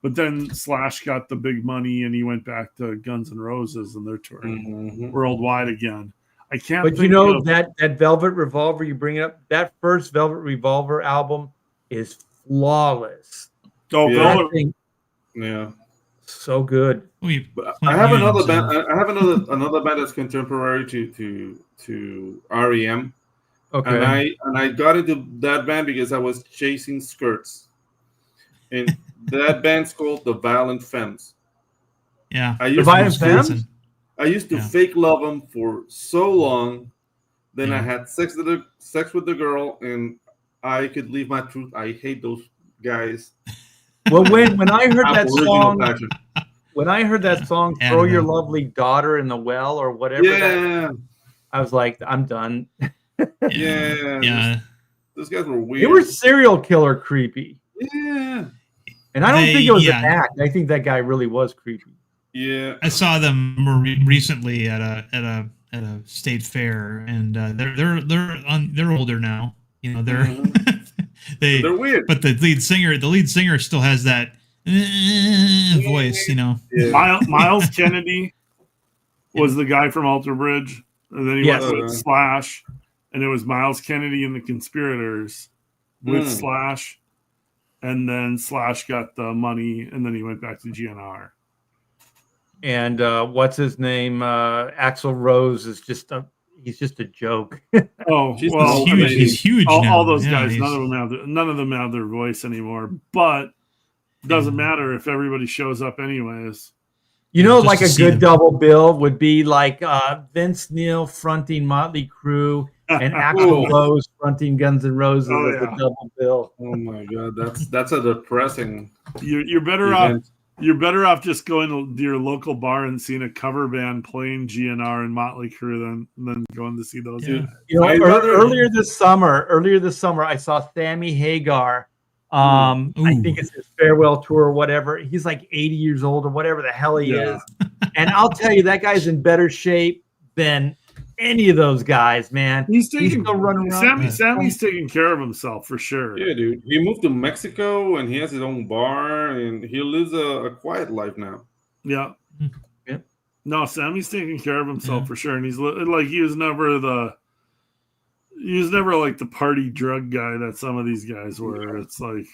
but then Slash got the big money and he went back to Guns N' Roses and they're touring worldwide again. I can't. But you know that Velvet Revolver you bring up, that first Velvet Revolver album is flawless. Oh, yeah. Yeah, so good. I have another band. I have another band that's contemporary to REM. Okay. And I got into that band because I was chasing skirts, and that band's called the Violent Femmes. Yeah, I used to fake love them for so long. Then I had sex with the girl, and I could leave my truth. I hate those guys. Well, when I heard that song, "Throw Your Lovely Daughter in the Well" or whatever, I was like, I'm done. Yeah. Those guys were weird. They were serial killer creepy. Yeah. And I don't think it was an act. I think that guy really was creepy. Yeah. I saw them more recently at a state fair, and they're older now. You know, they're they're weird. But the lead singer still has that voice. You know, Miles Kennedy was the guy from Alter Bridge, and then he went with Slash, and it was Miles Kennedy and the Conspirators with Slash, and then Slash got the money, and then he went back to GNR. And what's his name? Axl Rose is just he's just a joke. Oh, he's huge. All those guys, none of them have their voice anymore. But it doesn't matter if everybody shows up anyways. You know, like a good double bill would be like Vince Neil fronting Motley Crue and Axl Rose fronting Guns N' Roses as a double bill. Oh my god, that's a depressing. You're better off. You're better off just going to your local bar and seeing a cover band playing GNR and Motley Crue than going to see those guys. You know, earlier this summer, I saw Sammy Hagar. I think it's his farewell tour or whatever. He's like 80 years old or whatever the hell he is. And I'll tell you, that guy's in better shape than any of those guys, man. He's still running around. Sammy's taking care of himself for sure. Yeah, dude. He moved to Mexico and he has his own bar and he lives a quiet life now. Yeah. No, Sammy's taking care of himself for sure, and he's like he was never like the party drug guy that some of these guys were. It's like,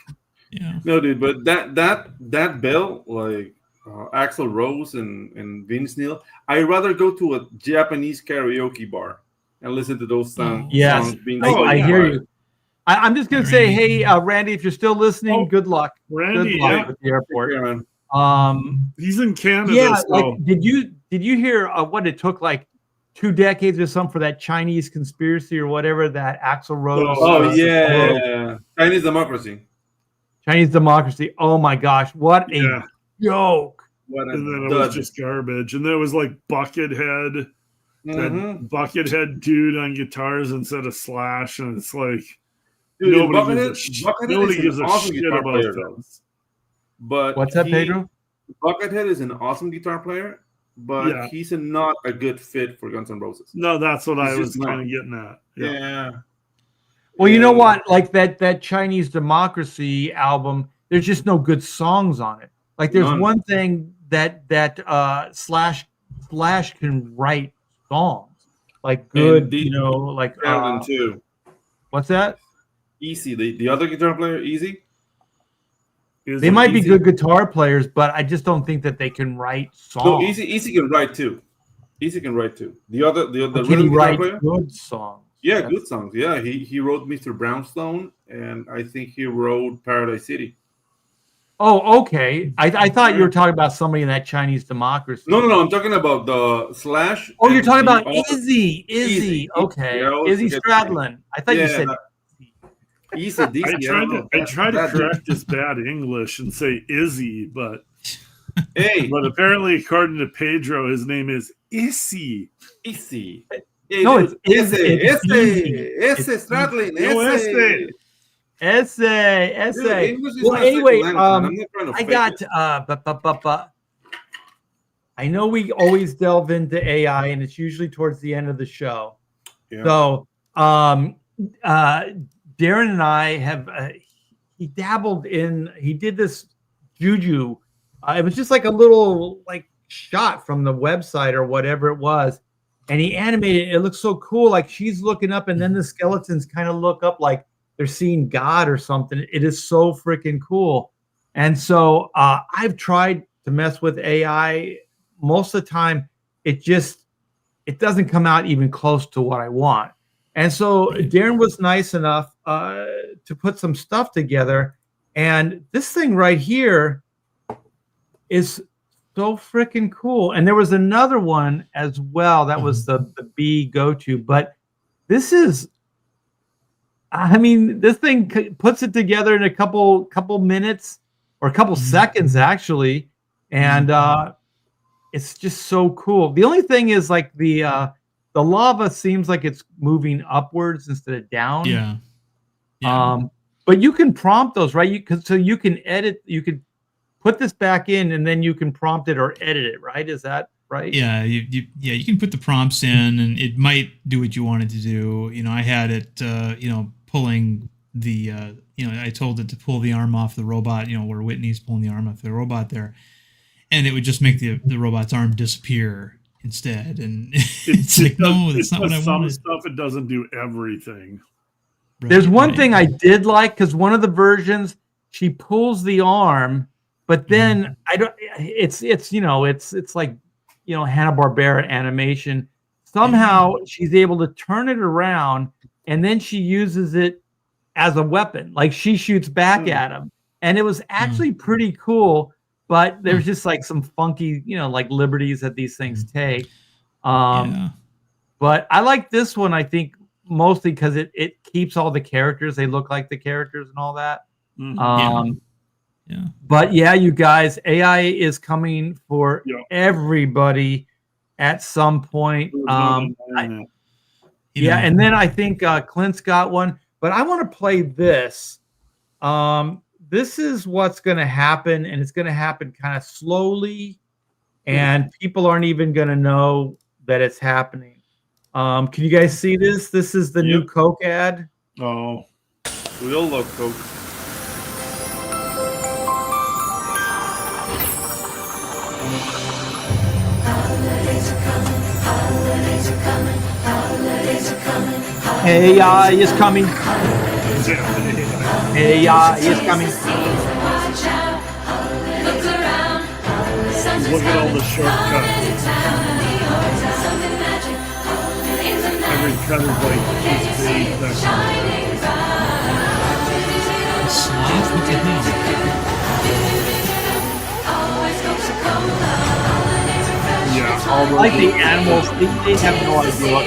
no, dude. But that bill, like Axl Rose and Vince Neil, I'd rather go to a Japanese karaoke bar and listen to those songs. Yes, I hear you. I'm just gonna say, hey, Randy, if you're still listening, good luck. Randy, good luck at the airport. He's in Canada. Yeah, like, did you hear what it took like 2 decades or something for that Chinese conspiracy or whatever that Axl Rose? Oh yeah, Chinese democracy. Oh my gosh, what a joke! And then it was just garbage. And there was like Buckethead, that Buckethead dude on guitars instead of Slash, and it's like nobody gives a shit about those. But what's that, Pedro? Buckethead is an awesome guitar player, but he's not a good fit for Guns N' Roses. No, that's what I was kind of getting at. Yeah. Well, you know what? Like that Chinese Democracy album, there's just no good songs on it. Like there's one thing that Slash can write songs, like good, like too. What's that? Easy, the other guitar player, Easy. They might be good guitar players, but I just don't think that they can write songs. No, Easy can write too. Easy can write too. The can he write good songs? Yeah, good songs. Yeah, he wrote Mr. Brownstone, and I think he wrote Paradise City. Oh, okay. I thought you were talking about somebody in that Chinese Democracy. No. I'm talking about the Slash. Oh, you're talking about Izzy. Okay, Izzy Stradlin. I thought you said. Easy. I tried to correct his bad English and say Izzy, but but apparently, according to Pedro, his name is Issy. Issy. No, it's Stradlin. Essay. Well, anyway, I got. I know we always delve into AI, and it's usually towards the end of the show. Yeah. So, Darren and I have. He dabbled in. He did this juju. It was just like a little shot from the website or whatever it was, and he animated it. It looks so cool. Like she's looking up, and then the skeletons kind of look up like they're seeing God or something. It is so freaking cool. And so I've tried to mess with AI. Most of the time, it doesn't come out even close to what I want. And so Darren was nice enough to put some stuff together. And this thing right here is so freaking cool. And there was another one as well. That was the B go-to. But this is, I mean, this thing puts it together in a couple minutes or a couple seconds, actually. And it's just so cool. The only thing is like the lava seems like it's moving upwards instead of down. Yeah. But you can prompt those, right? So you can edit, you could put this back in and then you can prompt it or edit it, right? Is that right? Yeah. You can put the prompts in and it might do what you wanted to do. I had it, pulling the, I told it to pull the arm off the robot, where Whitney's pulling the arm off the robot there. And it would just make the robot's arm disappear instead. And it's like, no, that's not what I wanted. Some stuff, it doesn't do everything. Right, there's one thing I did like, because one of the versions, she pulls the arm, but then it's like, Hanna-Barbera animation. Somehow she's able to turn it around and then she uses it as a weapon. Like she shoots back at him. And it was actually pretty cool. But there's just like some funky, like liberties that these things take. But I like this one, I think, mostly because it keeps all the characters. They look like the characters and all that. But yeah, you guys, AI is coming for everybody at some point. And then I think Clint's got one. But I want to play this. This is what's going to happen, and it's going to happen kind of slowly, and people aren't even going to know that it's happening. Can you guys see this? This is the new Coke ad. Oh, we all love Coke. AI is coming. AI is coming. Look at all the shortcuts. Every cut is like 8 seconds. Sloth? What the hell? Yeah, like the animals, they have no idea what.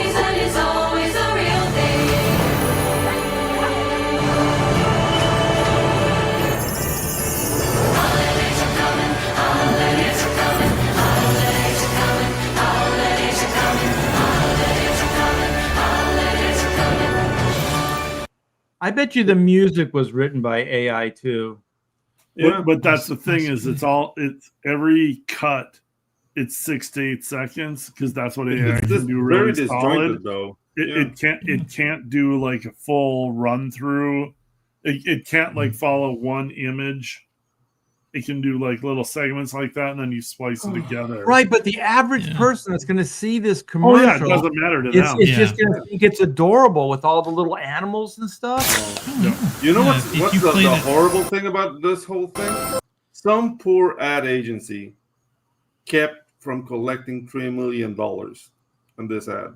I bet you the music was written by AI too. But that's the thing is it's every cut. It's 6 to 8 seconds because that's what AI can do really solid. Though. It can't do like a full run through. It can't like follow one image. It can do like little segments like that, and then you splice it together. Right, but the average person that's going to see this Oh commercial, yeah, it doesn't matter to them. it's just going to think it's adorable with all the little animals and stuff. You know what's the horrible thing about this whole thing? Some poor ad agency kept from collecting $3 million on this ad.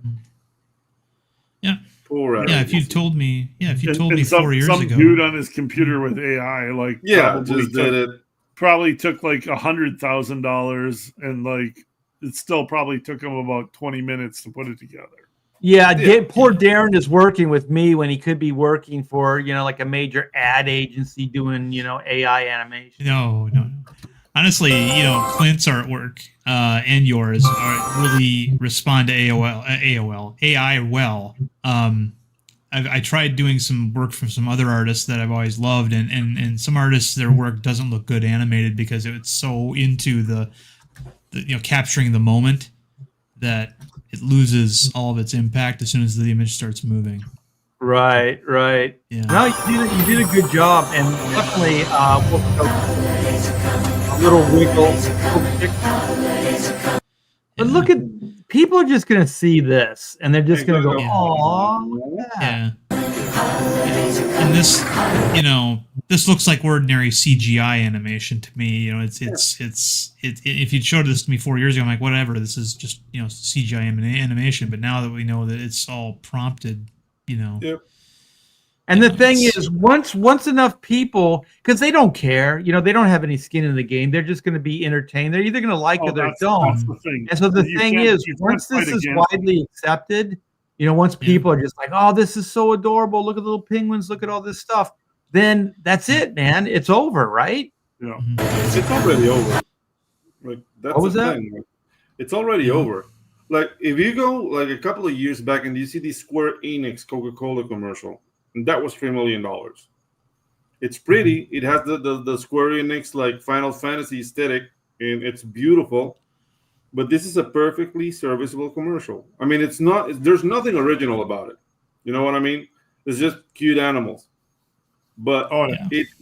Yeah. Poor ad Yeah, agency. if you told me 4 years some ago. dude on his computer with AI, like did it. Probably took like $100,000, and like it still probably took him about 20 minutes to put it together. Yeah, poor Darren is working with me when he could be working for, like a major ad agency doing, AI animation. No. Honestly, Clint's artwork and yours really respond to AI well. I tried doing some work for some other artists that I've always loved, and some artists, their work doesn't look good animated because it's so into the capturing the moment that it loses all of its impact as soon as the image starts moving. Right. Yeah. No, you did a good job, and definitely a little wiggle. But look at people are just going to see this, and they're just going to go, "Aw, yeah." And this, this looks like ordinary CGI animation to me. It's if you'd showed this to me 4 years ago, I'm like, whatever, this is just CGI animation. But now that we know that it's all prompted, Yep. And the thing is, once enough people, because they don't care, they don't have any skin in the game. They're just going to be entertained. They're either going to like it or they don't. That's the thing. And so the thing is, once this is widely accepted, once people are just like, oh, this is so adorable. Look at the little penguins. Look at all this stuff. Then that's it, man. It's over, right? Yeah. It's already over. Like that's what was the that? thing. Like, it's already over. Like if you go like a couple of years back and you see the Square Enix Coca-Cola commercial, and that was $3 million. It's pretty. It has the Square Enix like Final Fantasy aesthetic, and it's beautiful. But this is a perfectly serviceable commercial. I mean, it's not. There's nothing original about it. You know what I mean? It's just cute animals. But that's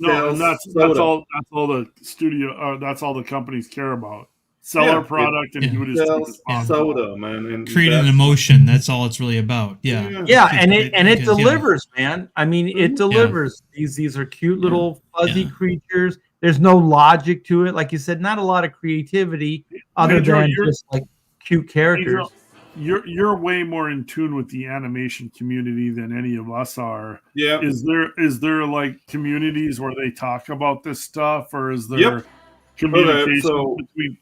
all the studio. That's all the companies care about. Sell our product and do it as cheap as possible. Soda, man, and create an emotion. That's all it's really about. Yeah, and it delivers, man. I mean, it delivers. These are cute little fuzzy creatures. There's no logic to it, like you said. Not a lot of creativity other than just like cute characters. You're way more in tune with the animation community than any of us are. Yeah. Is there like communities where they talk about this stuff, or is there communication between?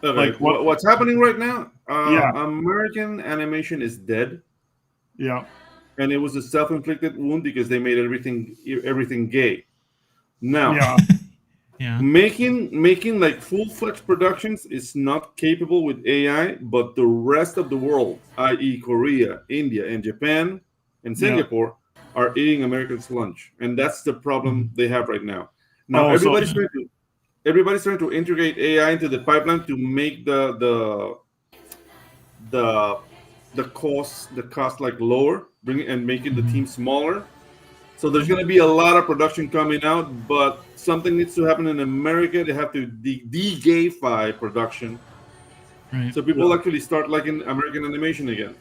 Okay. Like what's happening right now? American animation is dead. Yeah, and it was a self-inflicted wound because they made everything gay. Now, making like full-fledged productions is not capable with AI, but the rest of the world, i.e., Korea, India, and Japan, and Singapore, are eating American's lunch, and that's the problem they have right now. Now, everybody's trying to integrate AI into the pipeline to make the cost like lower, making the team smaller. So there's going to be a lot of production coming out, but something needs to happen in America. They have to de-gayify production, so people actually start liking American animation again.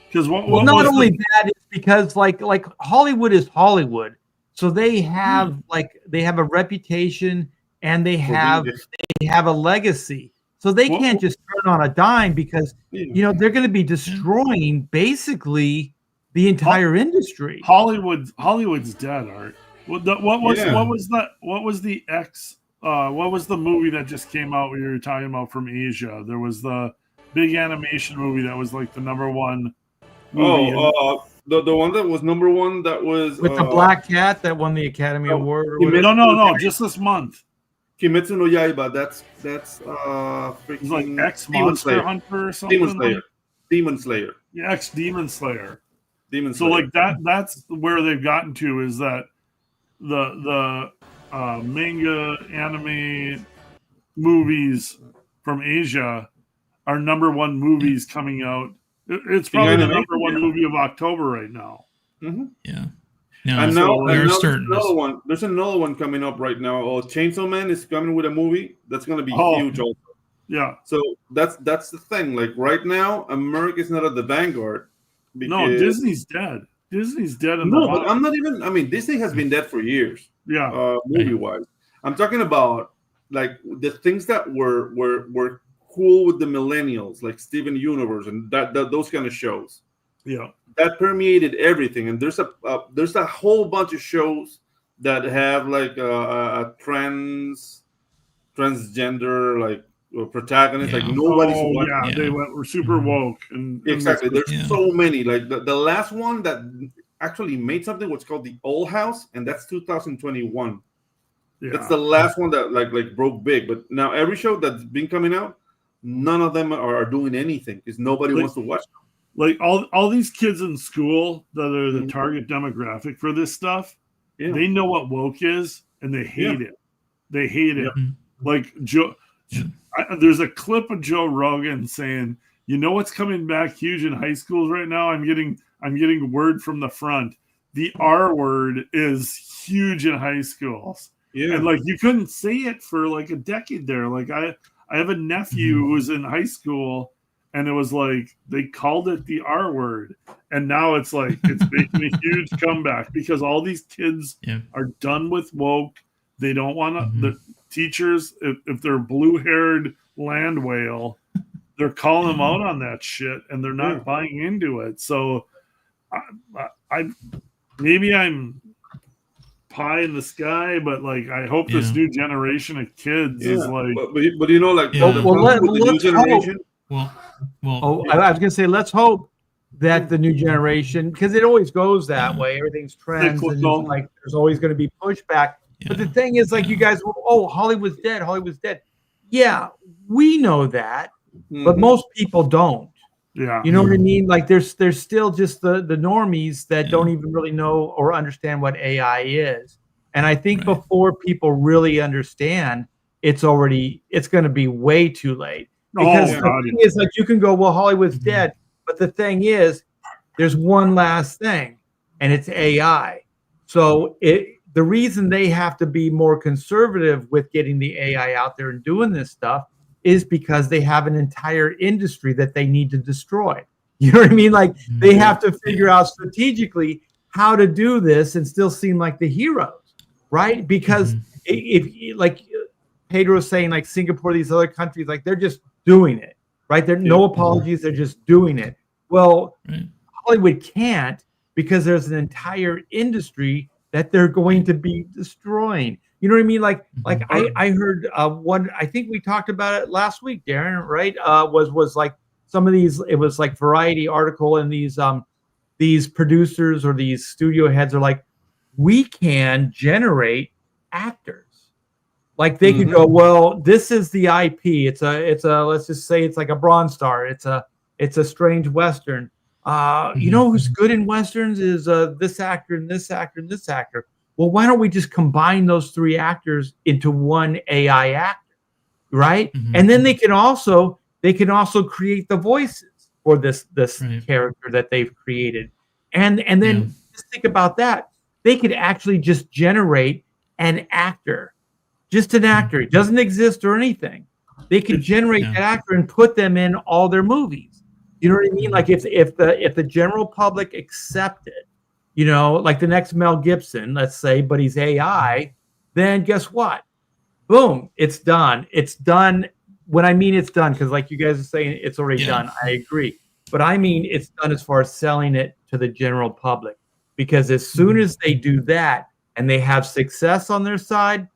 Because not only that, it's because like Hollywood is Hollywood, so they have a reputation. And they have a legacy, so they can't just turn on a dime because they're going to be destroying basically the entire industry. Hollywood's dead, Art. What was the movie that just came out we were talking about from Asia? There was the big animation movie that was like the number one movie. The one that was number one, that was with the black cat that won the Academy Award. No, just this month. Kimetsu no Yaiba. That's freaking like X Monster Hunter or something. Demon Slayer. Yeah, X Demon Slayer. So like that's where they've gotten to, is that the manga anime movies from Asia are number one movies coming out It's probably the number one movie of October right now. Mm-hmm. Yeah. No, And so now they're starting there's another one. There's another one coming up right now. Oh, Chainsaw Man is coming with a movie that's going to be huge also. Yeah. So that's the thing. Like right now, America's not at the vanguard. No, Disney's dead. Disney's dead. But I'm not even. I mean, Disney has been dead for years. Yeah. Movie wise, I'm talking about like the things that were cool with the millennials, like Steven Universe and that those kind of shows. Yeah. That permeated everything, and there's a whole bunch of shows that have like a transgender like protagonist. Like nobody's watching. Yeah, they were super woke and exactly. There's so many. Like the last one that actually made something was called The Old House, and that's 2021. Yeah. That's the last one that like broke big. But now every show that's been coming out, none of them are doing anything because nobody wants to watch them. Like all these kids in school that are the target demographic for this stuff, they know what woke is and they hate it. They hate it. Like Joe, there's a clip of Joe Rogan saying, "You know what's coming back huge in high schools right now? I'm getting word from the front. The R word is huge in high schools." Yeah, and like you couldn't say it for like a decade there. Like I have a nephew who's in high school. And it was like they called it the R word, and now it's like it's making a huge comeback because all these kids are done with woke. They don't want to. The teachers, if they're blue-haired land whale, they're calling them out on that shit, and they're not buying into it. So, I maybe I'm pie in the sky, but like I hope this new generation of kids is like. But you know, like the new generation. I was going to say, let's hope that the new generation, because it always goes that way. Everything's trends, and like there's always going to be pushback. Yeah. But the thing is, like you guys, Hollywood's dead. Hollywood's dead. Yeah, we know that, but most people don't. Yeah, you know what I mean? Like there's still just the normies that don't even really know or understand what AI is. And I think before people really understand, it's going to be way too late. Because the thing is, like, you can go, well, Hollywood's dead. But the thing is, there's one last thing, and it's AI. So the reason they have to be more conservative with getting the AI out there and doing this stuff is because they have an entire industry that they need to destroy. You know what I mean? Like, they have to figure out strategically how to do this and still seem like the heroes, right? Because if like Pedro was saying, like Singapore, these other countries, like they're just doing it, right? There no apologies. They're just doing it. Well, Hollywood can't because there's an entire industry that they're going to be destroying. You know what I mean? Like I heard one. I think we talked about it last week, Darren. Right? Was like some of these. It was like Variety article, and these producers or these studio heads are like, we can generate actors. Like they could go, well, this is the IP. It's a let's just say it's like a Bronze Star. It's a strange Western. You know who's good in Westerns is this actor and this actor and this actor. Well, why don't we just combine those three actors into one AI actor, right? And then they can also create the voices for this character that they've created. And then just think about that. They could actually just generate an actor. Just an actor. It doesn't exist or anything. They could generate that actor and put them in all their movies. You know what I mean? Like if the general public accepted, you know, like the next Mel Gibson, let's say, but he's AI, then guess what? Boom, it's done. It's done. When I mean it's done, because like you guys are saying, it's already done. I agree. But I mean it's done as far as selling it to the general public. Because as soon as they do that and they have success on their side,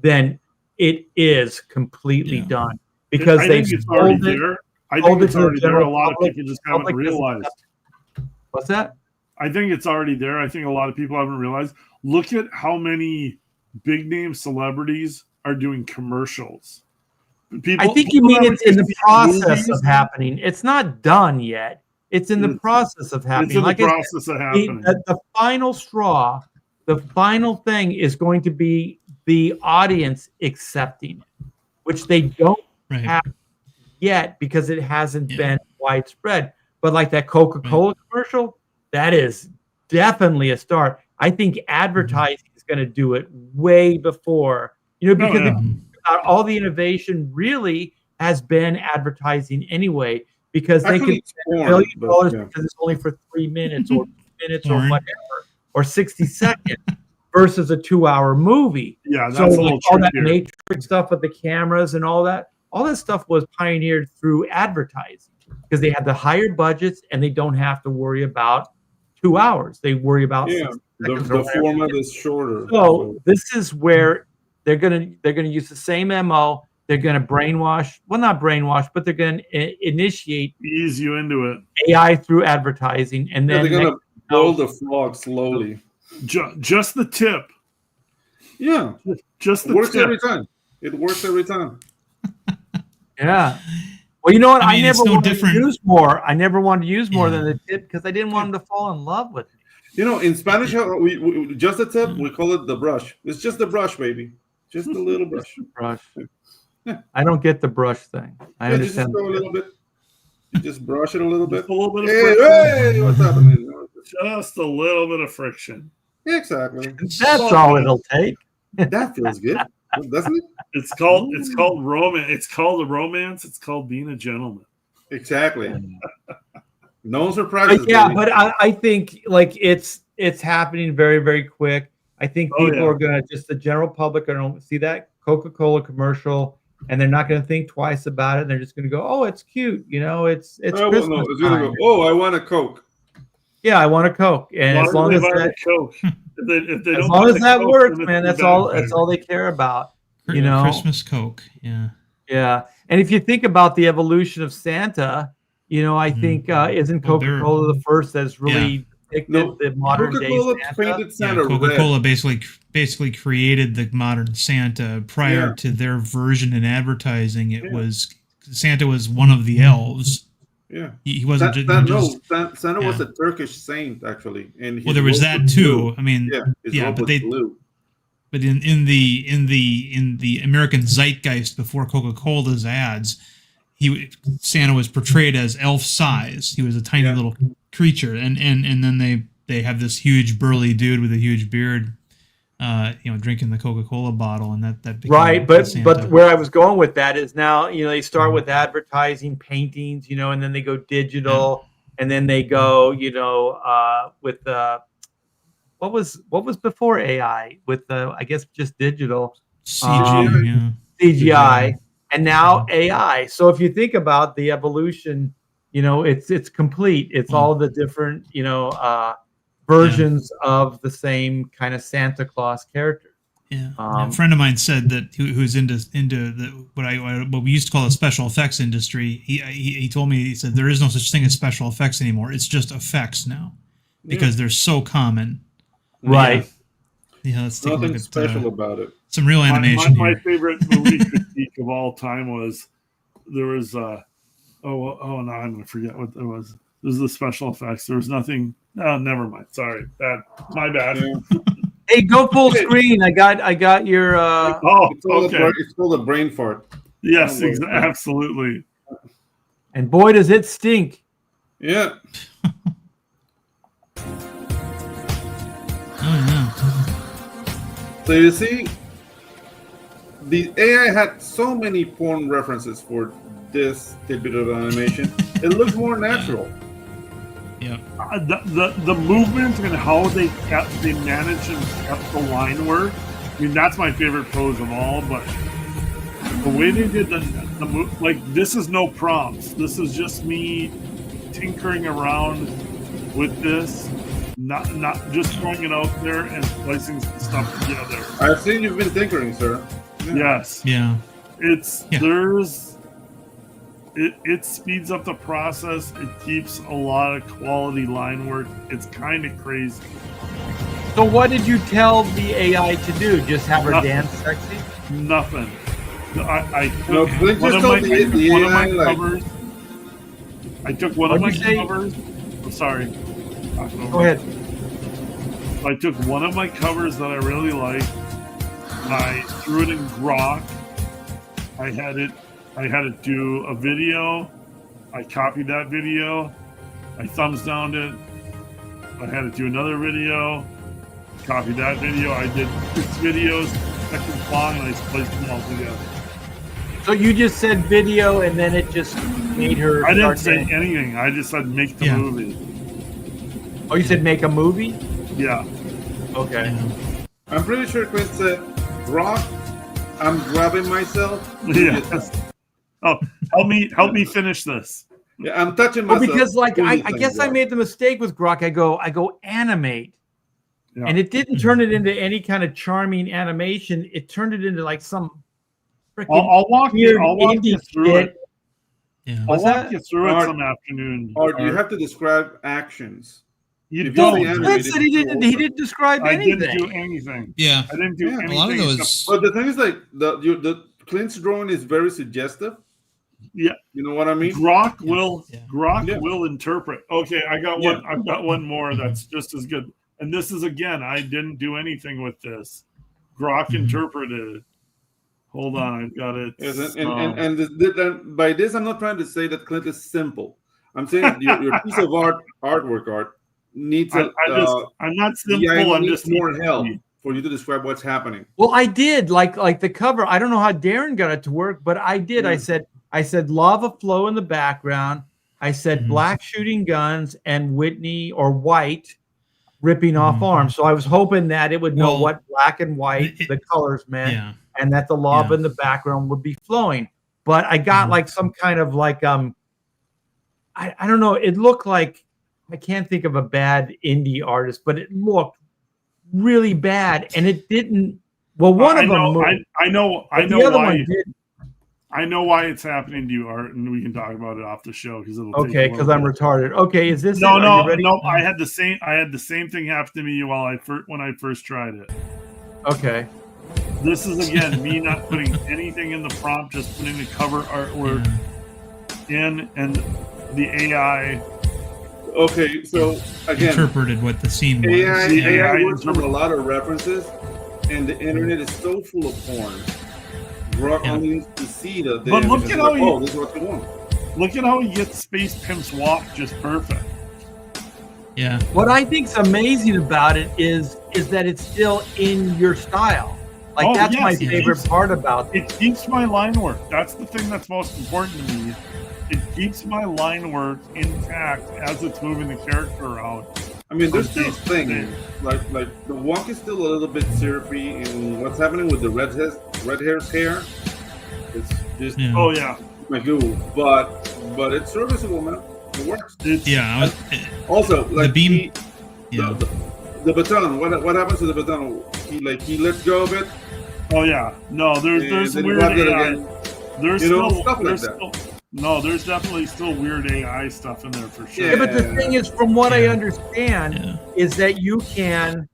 then it is completely done because I think it's already there. I think it's already there. A lot of people just haven't realized. What's that? I think it's already there. I think a lot of people haven't realized. Look at how many big name celebrities are doing commercials. I think you mean it's in the process of happening. It's not done yet. It's in the process of happening. It's in the process of happening. The final straw, the final thing is going to be the audience accepting it, which they don't have yet because it hasn't been widespread. But like that Coca-Cola commercial, that is definitely a start. I think advertising is going to do it way before, because all the innovation really has been advertising anyway, because they can spend $1 billion because it's only for 3 minutes or minutes or whatever, or 60 seconds versus a 2-hour movie. Yeah, so like all that Matrix stuff with the cameras and all that stuff was pioneered through advertising because they had the higher budgets and they don't have to worry about 2 hours. They worry about 60 seconds. The format is shorter. So this is where they're gonna use the same MO. They're gonna brainwash. Well, not brainwash, but they're gonna ease you into it. AI through advertising, and then they're gonna boil the frog slowly. Just the tip. Yeah, just the works tip. every time. It works every time. Yeah. Well, you know what? I never wanted to use more. I never wanted to use more than the tip because I didn't want them to fall in love with me. In Spanish, we just the tip. We call it the brush. It's just the brush, baby. Just a little brush. Brush. I don't get the brush thing. I understand. Just go a little bit. You just brush it a little bit. Just a little bit of friction. Hey, what's happening? Just a little bit of friction. Exactly. That's all it'll take. That feels good, doesn't it? It's called romance. It's called a romance. It's called being a gentleman. Exactly. No surprises. But I think like it's happening very, very quick. I think people are gonna the general public are gonna see that Coca-Cola commercial and they're not gonna think twice about it. They're just gonna go, "Oh, it's cute," it's Christmas no, it's gonna go, "Oh, I want a Coke." Yeah, I want a Coke, and as long as that Coke, as long as that works, man, that's all they care about. Christmas Coke. Yeah. And if you think about the evolution of Santa, I think isn't Coca-Cola the first that's really depicted the modern Coca-Cola day Santa? painted Santa Coca-Cola basically created the modern Santa. Prior to their version in advertising, Santa was one of the elves. Yeah, he wasn't. Santa was a Turkish saint actually, and there was that too. I mean, blue. But in the American zeitgeist before Coca-Cola's ads, Santa was portrayed as elf size. He was a tiny little creature, and then they have this huge burly dude with a huge beard, drinking the Coca-Cola bottle, and that became right. But where I was going with that is now they start with advertising, paintings, and then they go digital, and then they go with what was before AI with I guess just digital CGI, and now AI. So if you think about the evolution, it's complete. It's all the different versions of the same kind of Santa Claus character. Yeah, a friend of mine said that who's into what we used to call the special effects industry. He told me, he said there is no such thing as special effects anymore. It's just effects now because they're so common. Right. Let's take nothing special about it. Some real animation. My favorite movie critique of all time was there was now I'm gonna forget what it was. It was the special effects. There was nothing. Oh, never mind. Sorry, my bad. Hey, go full screen. I got your. It's called a brain fart. Yes, absolutely. And boy, does it stink. Yeah. So you see, the AI had so many porn references for this tidbit of animation. It looks more natural. Yeah. The movement and how they managed and kept the line work. I mean, that's my favorite pose of all. But the way they did the move, like this is no prompts. This is just me tinkering around with this. Not just throwing it out there and splicing some stuff together. I've seen you've been tinkering, sir. Yeah. Yes. Yeah. It speeds up the process. It keeps a lot of quality line work. It's kind of crazy. So what did you tell the AI to do? Just have her dance sexy? Nothing. I took one of my covers. I took one of my covers. I'm sorry. Go ahead. I took one of my covers that I really liked. I threw it in Grok. I had it do a video. I copied that video, I thumbs downed it. I had to do another video. Copied that video. I did 6 videos, seconds long, and I spliced them all together. So you just said video, and then it just made her. I didn't say anything. I just said make the movie. Oh, you said make a movie? Yeah. Okay. I'm pretty sure Clint said, "Rock, I'm grabbing myself." Yeah. Oh, help me finish this. Yeah, I'm touching Well, myself. because like I Please, guess I Grok. made the mistake with Grok. I go animate, Yeah. and it didn't turn it into any kind of charming animation. It turned it into like some freaking I'll walk you indie through shit. it. Yeah. I'll What's walk that? you through it Art. some afternoon. Or you have to describe actions. You If you don't. say Clint animated, said he didn't. He didn't describe I anything. didn't do anything. Yeah. I didn't do Yeah. anything. A lot of except- those. But the thing is, like the Clint's drawing is very suggestive. Yeah. You know what I mean? Grok will Yeah. Yeah. will interpret. Okay, I got one. I've got one more that's just as good. And this is again, I didn't do anything with this. Grok interpreted it. Hold on, I've got it. Yes, and by this, I'm not trying to say that Clint is simple. I'm saying that your piece of artwork needs I'm not simple. I'm needs just more help for you to describe what's happening. Well, I did like the cover. I don't know how Darren got it to work, but I did. I said lava flow in the background. I said black shooting guns and Whitney or White ripping off arms. So I was hoping that it would know what black and white the colors meant, and that the lava in the background would be flowing. But I got like some kind of like I don't know. It looked like, I can't think of a bad indie artist, but it looked really bad, and it didn't. Well, one of them moved. I know The other why. one did. I know why it's happening to you, Art, and we can talk about it off the show because it'll. Okay, because I'm retarded. Okay, is this? No, it? no, Are you ready? no. I had the same thing happen to me when I first tried it. Okay. This is again me not putting anything in the prompt, just putting the cover artwork in, and the AI. Okay, so again, Interpreted what the scene was. AI works from a lot of references, and the internet is so full of porn. Grok only needs to see the. But look at how this is what you want. Look at how he gets Space Pimp's walk just perfect. Yeah. What I think's amazing about it is that it's still in your style. Like that's my favorite part about it. It keeps my line work. That's the thing that's most important to me. It keeps my line work intact as it's moving the character around. I mean, there's still things like the walk is still a little bit syrupy, and what's happening with the red hair's hair, it's just my goo. But it's serviceable, man. It works. Also, like the beam, the baton. What happens to the baton? He lets go of it. Oh yeah, no, there's weird AI. There's stuff like that. No, there's definitely still weird AI stuff in there for sure. Yeah, but the thing is, from what I understand, is that you can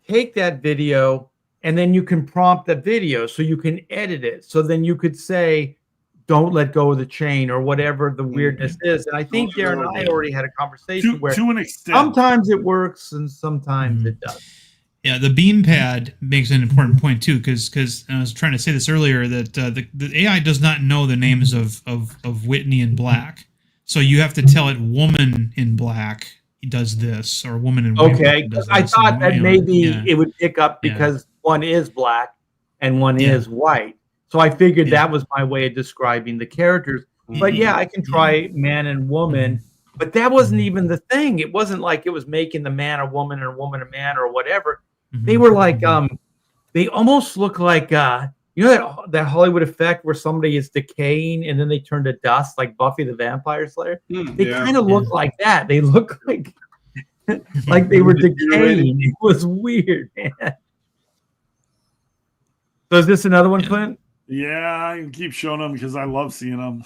take that video and then you can prompt that video, so you can edit it. So then you could say, "Don't let go of the chain" or whatever the weirdness is. And I think Darren and I already had a conversation where to an extent, sometimes it works and sometimes it doesn't. Yeah, the beam pad makes an important point too, because I was trying to say this earlier that the AI does not know the names of Whitney in black, so you have to tell it woman in black does this or woman in white. Okay, because I thought that maybe it would pick up because one is black and one is white, so I figured that was my way of describing the characters. But I can try man and woman. But that wasn't even the thing. It wasn't like it was making the man a woman and a woman a man or whatever. They were like, they almost look like, you know, that Hollywood effect where somebody is decaying and then they turn to dust, like Buffy the Vampire Slayer. They kind of look like that. They look like like they were decaying. It was weird, man. So is this another one, Clint? Yeah, I can keep showing them because I love seeing them.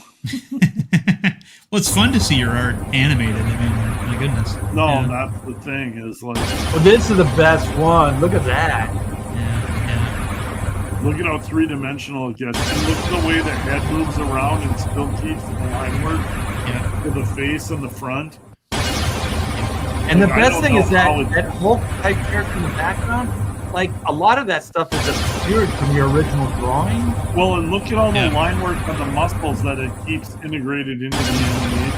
Well, it's fun to see your art animated. I mean, my goodness. No, that's the thing. Is like, well, this is the best one. Look at that. Look at how three-dimensional it gets. And look at the way the head moves around and still keeps the line work with the face on the front. And the best thing is that Hulk type character in the background, like a lot of that stuff is obscured from your original drawing. Well, and look at all the line work on the muscles that it keeps integrated into the animation.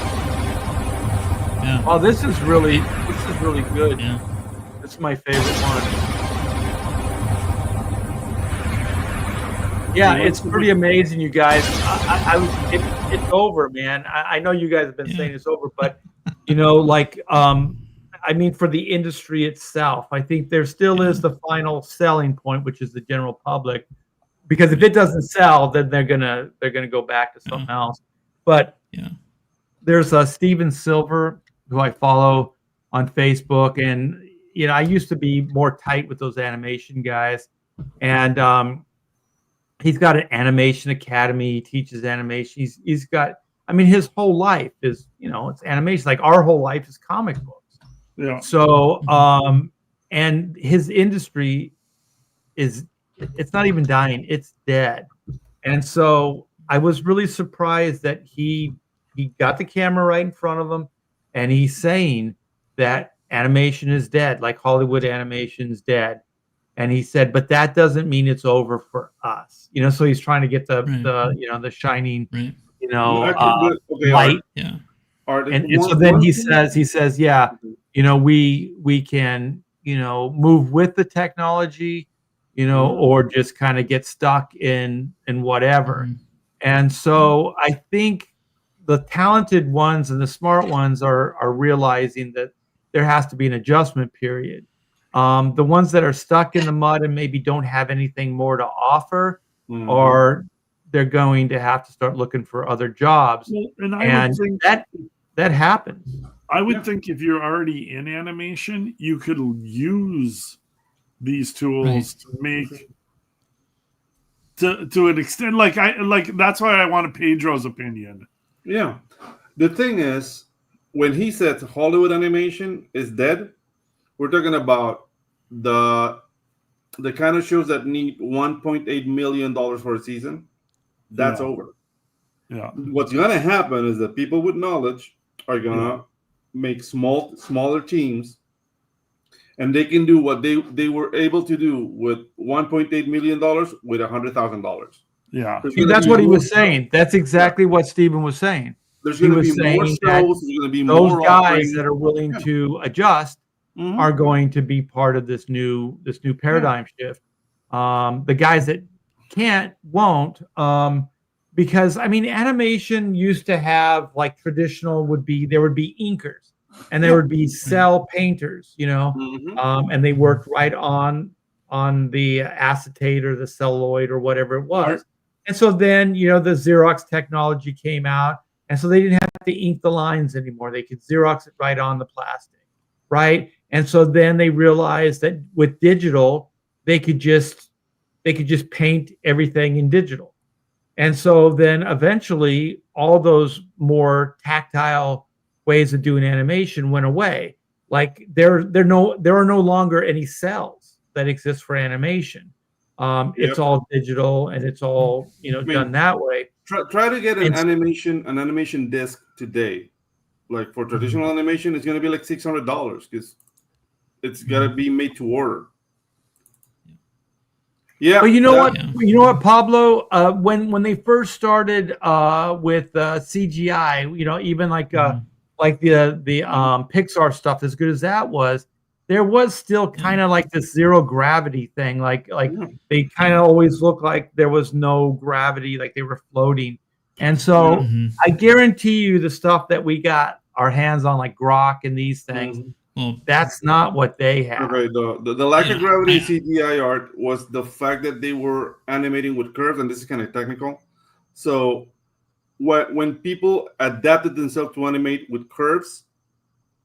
Yeah. Oh, this is really good. Yeah. This is my favorite one. Yeah, it's pretty amazing, you guys. It's over, man. I know you guys have been saying it's over, but I mean, for the industry itself, I think there still is the final selling point, which is the general public. Because if it doesn't sell, then they're gonna go back to something else. But there's Steven Silver, who I follow on Facebook, and I used to be more tight with those animation guys, and he's got an animation academy. He teaches animation. He's got, I mean, his whole life is, it's animation. Like our whole life is comic books. Yeah. So, and his industry it's not even dying. It's dead. And so I was really surprised that he got the camera right in front of him, and he's saying that animation is dead, like Hollywood animation is dead. And he said, but that doesn't mean it's over for us. So he's trying to get the shining, light. Yeah. And so then he says, yeah, we can, move with the technology, or just kind of get stuck in whatever. Mm-hmm. And so I think the talented ones and the smart ones are realizing that there has to be an adjustment period. The ones that are stuck in the mud and maybe don't have anything more to offer, or they're going to have to start looking for other jobs. Well, and would think that happens. I would think if you're already in animation, you could use these tools to make to an extent. Like that's why I wanted Pedro's opinion. Yeah, the thing is, when he said Hollywood animation is dead, we're talking about the kind of shows that need $1.8 million for a season. That's over. Yeah. What's going to happen is that people with knowledge are going to make smaller teams, and they can do what they were able to do with $1.8 million with $100,000. Yeah. See, that's what he was saying. That's exactly what Steven was saying. There's going to be more shows. There's going to be more guys that are willing to adjust are going to be part of this new paradigm shift. The guys that won't, because I mean, animation used to have like traditional there would be inkers and there would be cell painters, and they worked right on the acetate or the celluloid or whatever it was. And so then, the Xerox technology came out, and so they didn't have to ink the lines anymore. They could Xerox it right on the plastic, right? And so then they realized that with digital, they could just paint everything in digital. And so then eventually all those more tactile ways of doing animation went away. Like there are no longer any cells that exist for animation. It's all digital, and it's all done that way. Try to get an animation disc today. Like for traditional animation, it's going to be like $600 because it's got to be made to order. Yeah, but you know what, Pablo? When they first started with CGI, even like the Pixar stuff, as good as that was, there was still kind of like this zero gravity thing. Like they kind of always looked like there was no gravity, like they were floating. And so I guarantee you, the stuff that we got our hands on, like Grok and these things. That's not what they have. Okay, the lack of gravity CGI art was the fact that they were animating with curves, and this is kind of technical. So when people adapted themselves to animate with curves,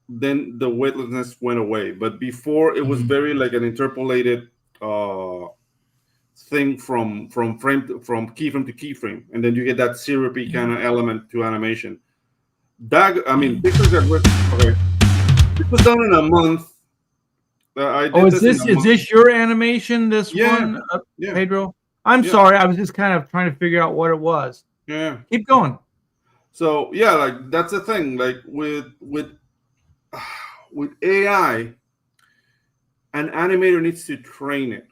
then the weightlessness went away. But before, it was very like an interpolated thing from keyframe to keyframe, and then you get that syrupy kind of element to animation. Pixar got okay. It was done in a month. Is this your animation? This one, Pedro? I'm sorry, I was just kind of trying to figure out what it was. Yeah, keep going. So like that's the thing. Like with AI, an animator needs to train it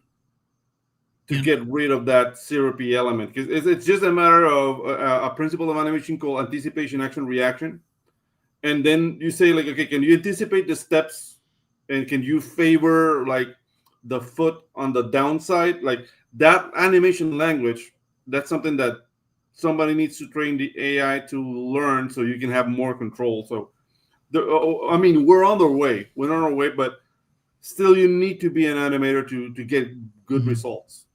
to get rid of that syrupy element, because it's just a matter of a principle of animation called anticipation, action, reaction. and then you say like, okay, can you anticipate the steps, and can you favor like the foot on the downside, like that animation language? That's something that somebody needs to train the AI to learn, so you can have more control. So, I mean, we're on our way. We're on our way, but still, you need to be an animator to get good results.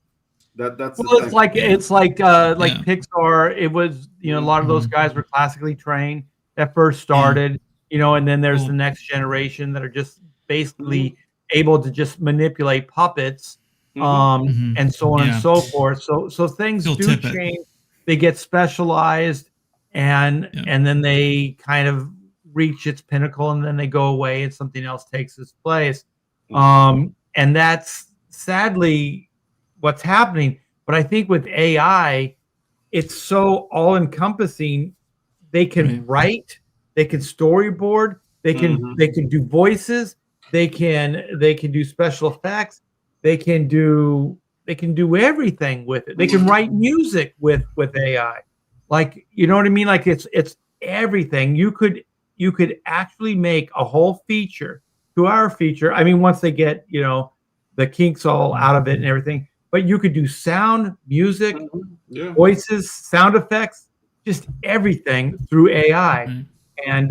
That's well, the it's thing. like Pixar. It was, you know, a lot of those guys were classically trained that first started, you know, and then there's the next generation that are just basically able to just manipulate puppets, and so on and so forth. So things do change. They get specialized, and then they kind of reach its pinnacle, and then they go away, and something else takes its place. And that's sadly what's happening. But I think with AI, it's so all-encompassing. They can write, they can storyboard, they can do voices, they can do special effects, they can do everything with it. They can write music with AI. Like, you know what I mean? Like it's everything. You could actually make a whole feature, 2-hour feature. I mean, once they get, you know, the kinks all out of it and everything, but you could do sound, music, voices, sound effects, just everything through AI. And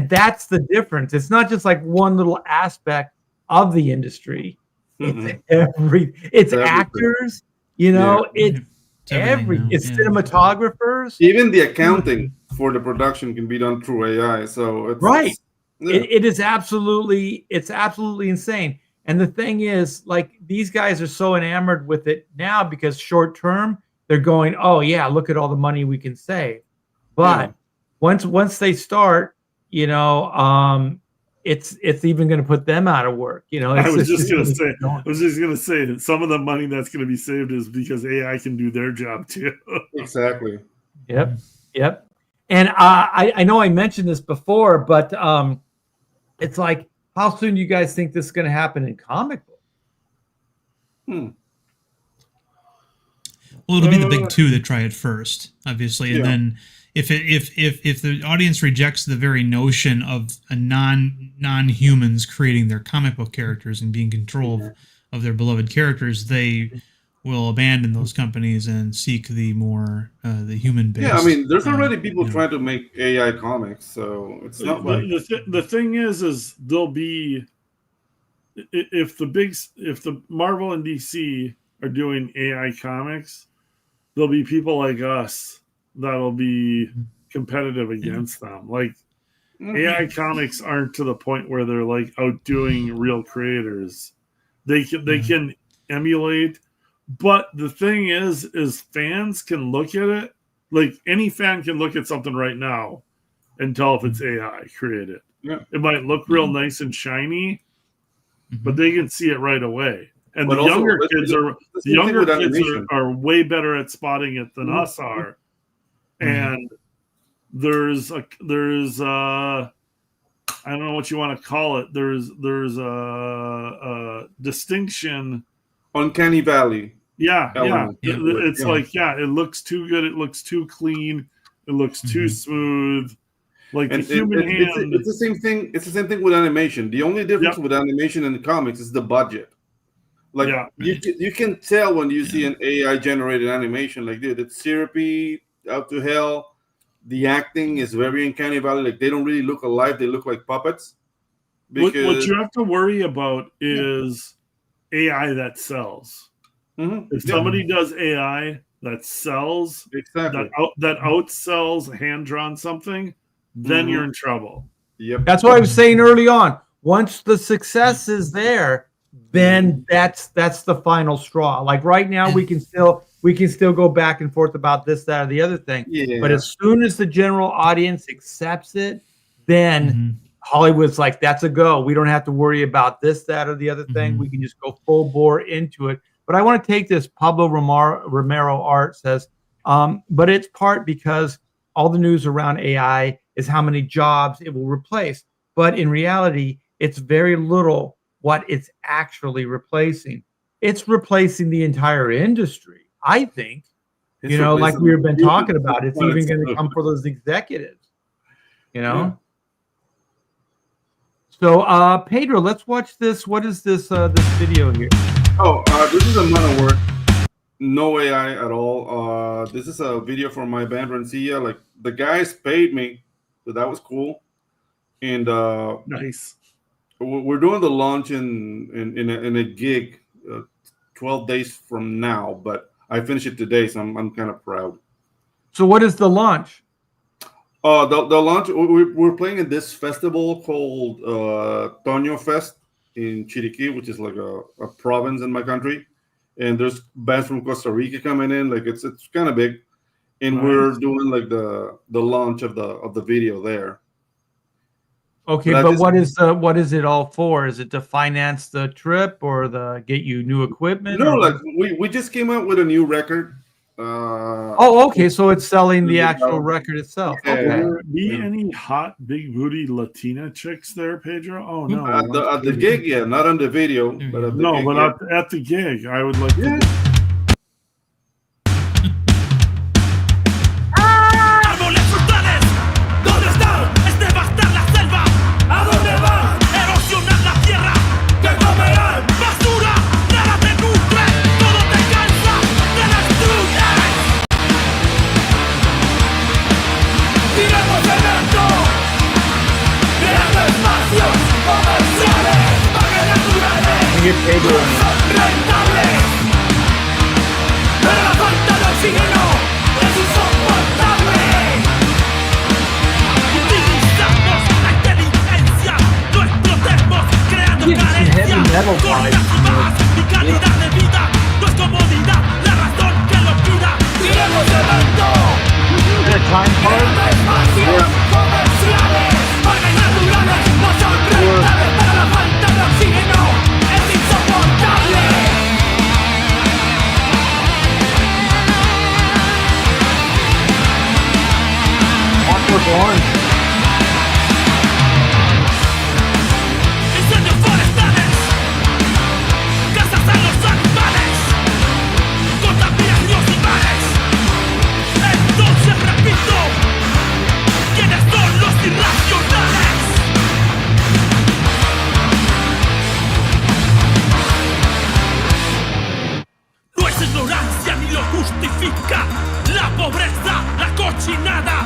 that's the difference. It's not just like one little aspect of the industry. It's actors, you know, it's cinematographers. Even the accounting for the production can be done through AI. So it's it is absolutely insane. And the thing is, like, these guys are so enamored with it now because short term they're going, oh yeah, look at all the money we can save. But once they start, you know, it's even going to put them out of work. You know, I was just going to say that some of the money that's going to be saved is because AI can do their job too. Exactly. Yep. And I know I mentioned this before, but it's like, how soon do you guys think this is going to happen in comic book? Well, it'll be the big two that try it first, obviously, and then if the audience rejects the very notion of a non-humans creating their comic book characters and being in control of their beloved characters, they will abandon those companies and seek the more the human-based. Yeah, I mean, there's already people trying to make AI comics, so it's not like the thing is there'll be, if the Marvel and DC are doing AI comics, there'll be people like us that'll be competitive against them. Like AI comics aren't to the point where they're like outdoing real creators. They can emulate. But the thing is fans can look at it. Like any fan can look at something right now and tell if it's AI created. Yeah. It might look real nice and shiny, but they can see it right away. And but the also, younger kids are way better at spotting it than us are. And there's I don't know what you want to call it. There's a distinction. Uncanny Valley. It's like it looks too good. It looks too clean. It looks too smooth. Like the human hand. It's the same thing. It's the same thing with animation. The only difference with animation and comics is the budget. Like you can tell when you see an AI generated animation. Like, dude, it's syrupy out to hell. The acting is very Uncanny Valley. Like, they don't really look alive. They look like puppets. Because what you have to worry about is AI that sells. If somebody does AI that sells, that outsells hand-drawn something, then you're in trouble. Yep. That's what I was saying early on. Once the success is there, then that's the final straw. Like right now, we can still go back and forth about this, that, or the other thing. Yeah. But as soon as the general audience accepts it, then Hollywood's like, that's a go. We don't have to worry about this, that, or the other thing. We can just go full bore into it. But I want to take this. Pablo Romero Art says, but it's part because all the news around AI is how many jobs it will replace. But in reality, it's very little what it's actually replacing. It's replacing the entire industry, I think. Like we've been talking about. It's even going to come for those executives. You know. So, Pedro, let's watch this. What is this this video here? Oh, this is a amount of work. No AI at all. This is a video from my band Rancilla. Like the guys paid me, so that was cool. And Nice. we're doing the launch in a gig 12 days from now, but I finished it today, so I'm kind of proud. So what is the launch? The launch, we're playing in this festival called Toño Fest in Chiriquí, which is like a province in my country. And there's bands from Costa Rica coming in. Like it's kind of big. And we're doing like the launch of the video there. Okay, but what is it all for? Is it to finance the trip or the get you new equipment? No, like we just came out with a new record. Okay, so it's selling the actual record itself. Yeah. Okay. Will there be any hot big booty Latina chicks there, Pedro? Oh no, at the gig, yeah, not on the video, but at the no, gig, but yeah. at the gig, I would like to. ¡Árboles frutales! ¿Dónde están? Es devastar la selva. ¿A dónde van? Erosionar la tierra. ¿Qué comerán? ¡Basura! ¡Nada te nutre! ¡Todo te cansa! ¡Te destruye! ¡Tiremos cemento! ¡Creando espacios comerciales! ¡Parques naturales! ¡Son rentables! ¡Pero la falta de oxígeno es insoportable! Utilizamos la inteligencia, no explotemos creando carencia, cortas y bajas, mi calidad de vida no es comodidad, la razón que lo pida. ¡Tiremos cemento! ¡Creando espacios comerciales! ¡Parques naturales no son rentables! ¡Pero la falta de oxígeno es insoportable! Incendios forestales, casas a los animales, contaminan ríos y mares. Entonces repito, ¿quiénes son los irracionales? No es ignorancia ni lo justifica. La pobreza, la cochinada,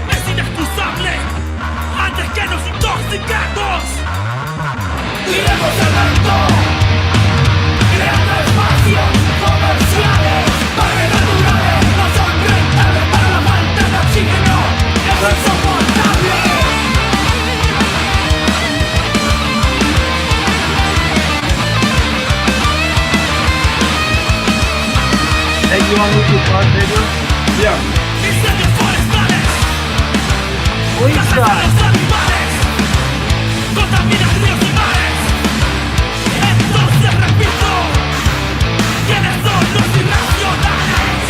es inexcusable. Antes que nos intoxiquemos, tiremos cemento, creando espacios comerciales. Parques naturales no son rentables, para la falta de oxígeno es insoportable. Hey, you want to move your car, Pedro? Yeah. Incendios forestales, casas a los animales, contaminan ríos y mares. Entonces repito, ¿quiénes son los irracionales?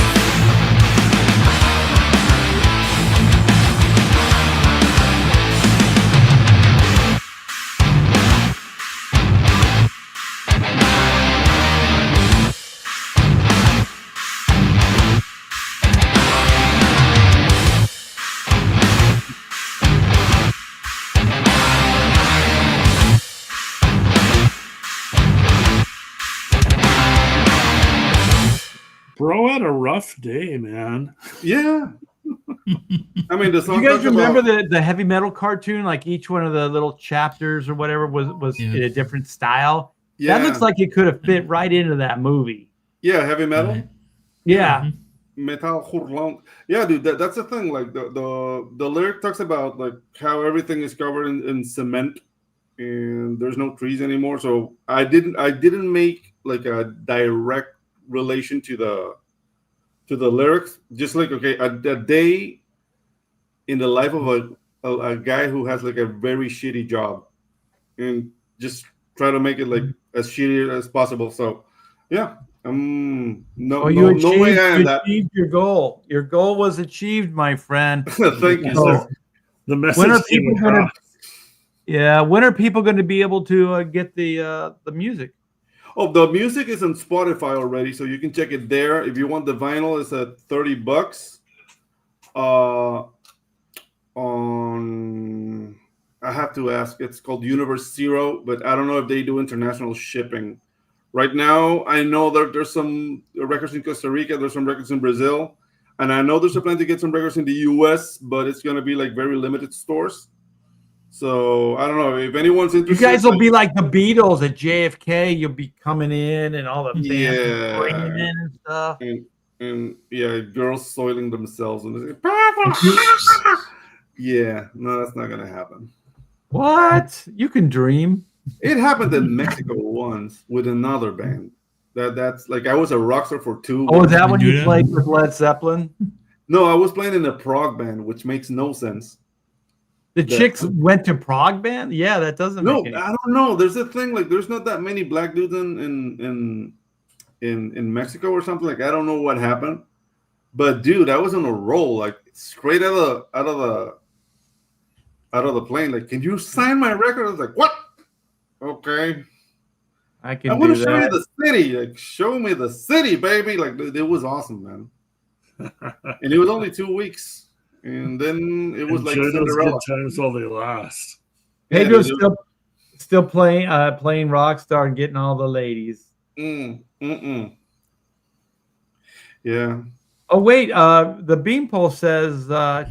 Bro had a rough day, man. Yeah. I mean, the song You guys talks remember about, the heavy metal cartoon? Like each one of the little chapters or whatever was in a different style. yeah, That looks like it could have fit right into that movie. yeah, heavy metal. Right. Yeah. Metal hurlong. Yeah, dude, that's the thing. Like the lyric talks about like how everything is covered in cement and there's no trees anymore. So I didn't make like a direct relation to the lyrics. Just like, okay, a day in the life of a guy who has like a very shitty job, and just try to make it like as shitty as possible. So yeah. No way I am that. Achieved your goal. Your goal was achieved, my friend. Thank you, So, sir. The message. when are came people going to? across. Yeah, when are people going to be able to get the music? Oh, the music is on Spotify already, so you can check it there. If you want the vinyl, it's at $30. on. I have to ask. It's called Universe Zero, but I don't know if they do international shipping. Right now, I know that there's some records in Costa Rica, there's some records in Brazil, and I know there's a plan to get some records in the US, but it's going to be like very limited stores. So I don't know if anyone's interested. You guys will be like the Beatles at JFK. You'll be coming in and all the fans Yeah. bringing in and stuff. And yeah, girls soiling themselves and they say, yeah, no, that's not gonna happen. What? You can dream. It happened in Mexico once with another band. That's like I was a rock star for 2 Oh, is that when you Yeah. played with Led Zeppelin? No, I was playing in a prog band, which makes no sense. The chicks went to prog band? Yeah, that doesn't No, make any I don't know. There's a thing like there's not that many black dudes in Mexico or something. Like I don't know what happened, but dude, I was on a roll, like straight out of the plane. Like, can you sign my record? I was like, what? Okay, I I can want do to show you that. the city. Like, show me the city, baby. Like, it was awesome, man. And it was only 2 weeks, and then it was like Enjoy those Cinderella. good times while they last. Pedro's dude. still playing Rockstar and getting all the ladies. Yeah. Oh wait, the Beanpole says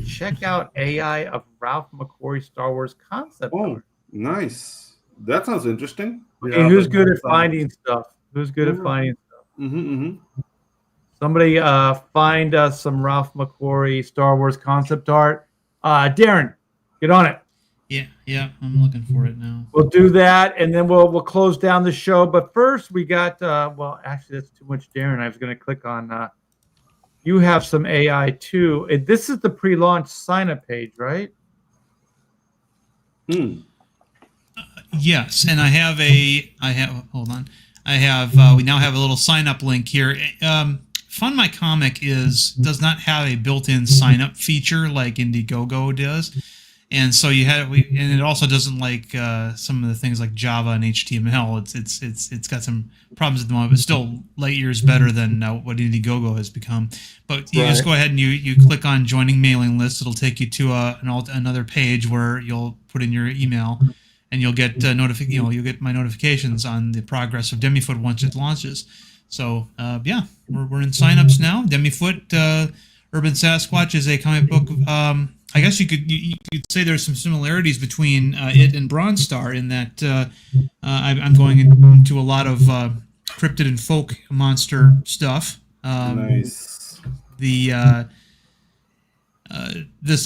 check out AI of Ralph McQuarrie Star Wars concept Oh, art. nice. That sounds interesting. Okay, Yeah, who's but good at that's, finding stuff? Who's good at Mhm. finding stuff? Mm-hmm. Somebody find us some Ralph McQuarrie Star Wars concept art. Darren, get on it. Yeah, I'm looking for it now. We'll do that, and then we'll close down the show. But first, we got well, actually, that's too much, Darren. I was going to click on. You have some AI too. This is the pre-launch sign-up page, right? Yes, and hold on. We now have a little sign up link here. Fund My Comic does not have a built-in sign up feature like Indiegogo does. And so and it also doesn't like some of the things like Java and HTML. It's got some problems at the moment, but still light years better than what Indiegogo has become. But you just go ahead and you click on joining mailing list. It'll take you to another page where you'll put in your email, and you'll get you'll get my notifications on the progress of Demifoot once it launches. So we're in signups now. Demifoot, Urban Sasquatch is a comic book. I guess you could say there's some similarities between it and Bronze Star in that I'm going into a lot of cryptid and folk monster stuff. Nice. This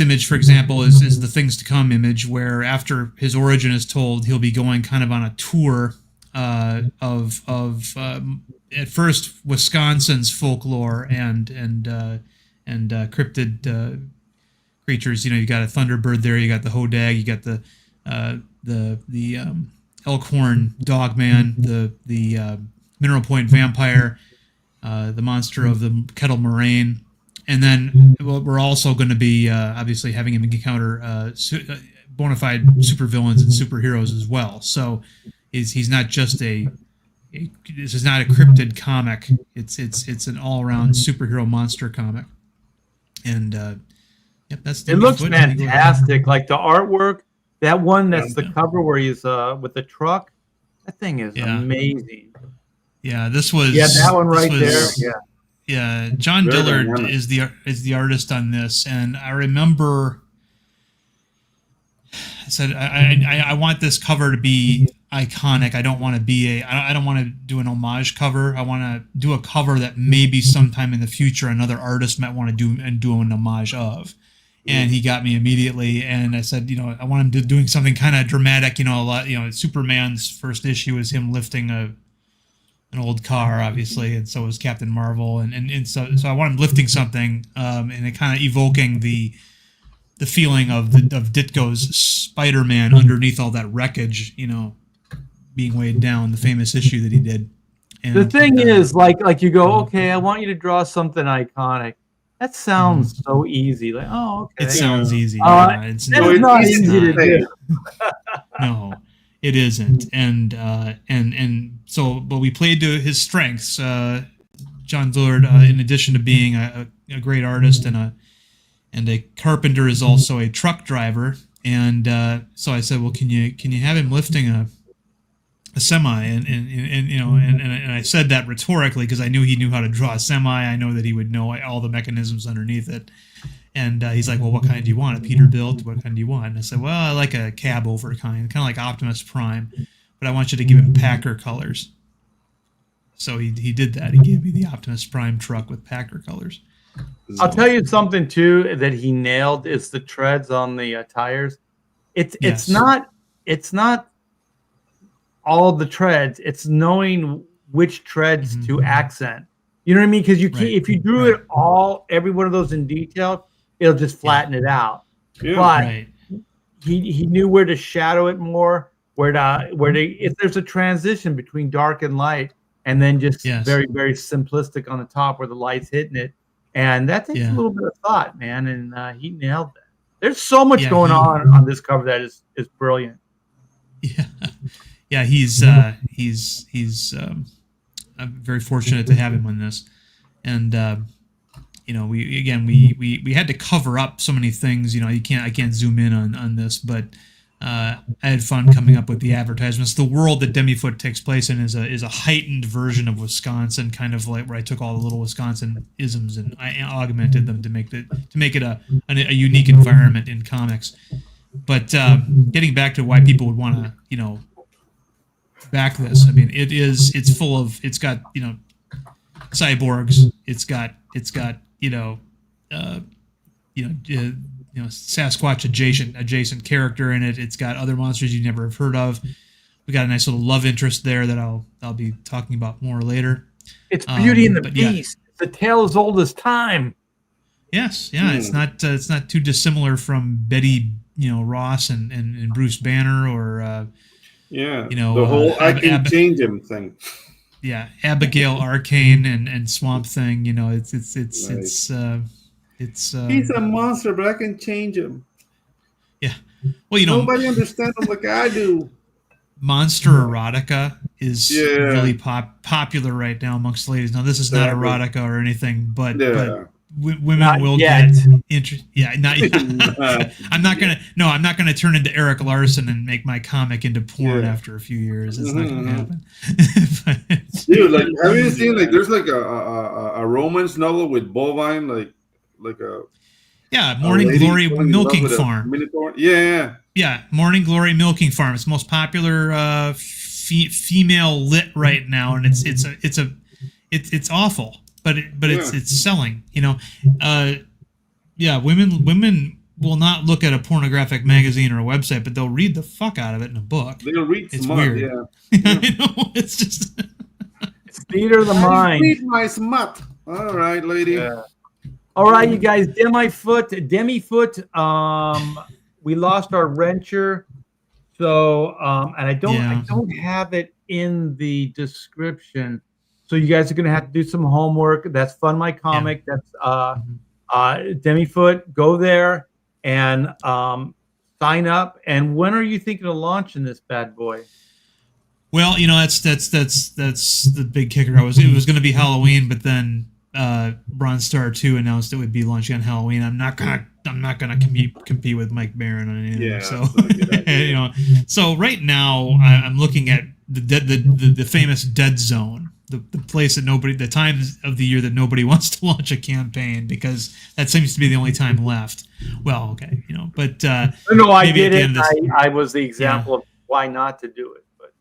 image, for example, is the Things to Come image, where after his origin is told, he'll be going kind of on a tour of at first Wisconsin's folklore and cryptid creatures. You got a thunderbird there, you got the hodag, you got the elkhorn dogman, the Mineral Point vampire, the monster of the Kettle Moraine, and then we're also going to be obviously having him encounter bona fide supervillains and superheroes as well. So he's not just this is not a cryptid comic. It's an all around superhero monster comic, and yep, It looks fantastic. Like the artwork, that one that's the cover where he's with the truck. That thing is amazing. Yeah, this was that one right there. Yeah, John Very Dillard dynamic. is the artist on this, and I remember I said I want this cover to be iconic. I don't want to be I don't want to do an homage cover. I want to do a cover that maybe sometime in the future another artist might want to do an homage of. And he got me immediately, and I said, I want him doing something kind of dramatic. A lot. Superman's first issue is him lifting an old car, obviously, and so is Captain Marvel, and so I want him lifting something, and it kind of evoking the feeling of Ditko's Spider-Man underneath all that wreckage, being weighed down. The famous issue that he did. And, the thing is, like you go, okay, I want you to draw something iconic. That sounds so easy. Like, oh, okay. It sounds easy. It's it's not easy easy to to do. No, it isn't. And so, but we played to his strengths. John Dillard, in addition to being a great artist and and a carpenter is also a truck driver. And so I said, well, can you have him lifting a semi? And I said that rhetorically because I knew he knew how to draw a semi. I know that he would know all the mechanisms underneath it. And he's like, well, what kind do you want? A Peterbilt? What kind do you want? And I said, well, I like a cab over kind of like Optimus Prime, but I want you to give him Packer colors. So he did that. He gave me the Optimus Prime truck with Packer colors. I'll tell you something too that he nailed is the treads on the tires. It's not all the treads. It's knowing which treads to accent. You know what I mean? Because you can't, if you drew it all, every one of those in detail, it'll just flatten it out. Yeah. But he knew where to shadow it more, if there's a transition between dark and light, and then just very, very simplistic on the top where the light's hitting it. And that takes a little bit of thought, man. And he nailed that. There's so much going on this cover that is brilliant. Yeah. Yeah. He's I'm very fortunate to have him on this. And, we had to cover up so many things, I can't zoom in on this, but I had fun coming up with the advertisements. The world that Demifoot takes place in is a heightened version of Wisconsin, kind of like where I took all the little Wisconsin isms and I augmented them to make it a unique environment in comics. But getting back to why people would want to, back this, I mean, it's got cyborgs, it's got Sasquatch adjacent character in it. It's got other monsters you never have heard of. We got a nice little love interest there that I'll be talking about more later. It's Beauty and the Beast. The tale as old as time. Yes, yeah, it's not too dissimilar from Betty, Ross and Bruce Banner or the whole I can change him thing. Yeah, Abigail Arcane and Swamp Thing. He's a monster, but I can change him. Yeah. Well, nobody understands him like I do. Monster erotica is really popular right now amongst ladies. Now, this is not erotica or anything, but women not will yet. get interested. Yeah, not yet. I'm not gonna turn into Eric Larson and make my comic into porn after a few years. It's not gonna happen. Dude, like, have you seen there's like a romance novel with bovine like a Morning Glory Milking Farm. Yeah, Morning Glory Milking Farm. It's the most popular female lit right now, and it's awful, but it's selling. Women will not look at a pornographic magazine or a website, but they'll read the fuck out of it in a book. They'll read it's smut, weird. It's just it's theater of the mind. Read my smut. All right, lady. Yeah. All right, you guys. Demifoot. We lost our wrencher, so and I don't have it in the description. So you guys are gonna have to do some homework. That's Fund My Comic. That's Demifoot. Go there and sign up. And when are you thinking of launching this bad boy? Well, that's the big kicker. It was going to be Halloween, but then Bronze Star 2 announced it would be launching on Halloween. I'm not gonna compete with Mike Barron on anything. Yeah, so so right now I'm looking at the famous Dead Zone, the place that the times of the year that nobody wants to launch a campaign because that seems to be the only time left. Well, okay, but no, I did it. I was the example of why not to do it, but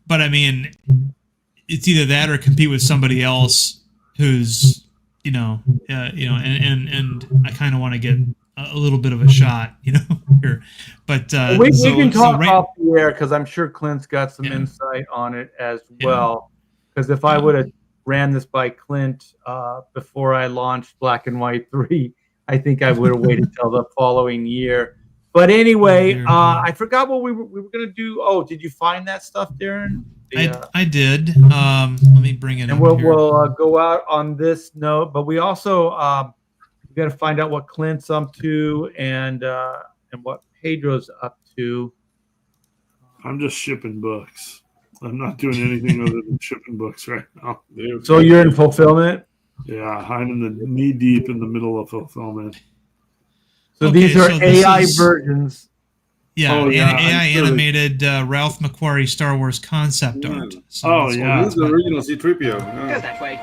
but I mean, it's either that or compete with somebody else who's and I kind of want to get a little bit of a shot, here. But we can talk off the air because I'm sure Clint's got some insight on it as well. Because if I would have ran this by Clint before I launched Black and White 3, I think I would have waited till the following year. But anyway, I forgot what we were going to do. Oh, did you find that stuff, Darren? I did. Let me bring it. And we'll go out on this note. But we also we got to find out what Clint's up to and what Pedro's up to. I'm just shipping books. I'm not doing anything other than shipping books right now. So you're in fulfillment? Yeah, I'm in the knee deep in the middle of fulfillment. So Okay, these are so this AI is- versions. Yeah, Oh, yeah, AI I'm sure animated Ralph McQuarrie Star Wars concept art. So Oh, that's yeah. what This it's is the about. original C-3PO. Go Yeah. that way.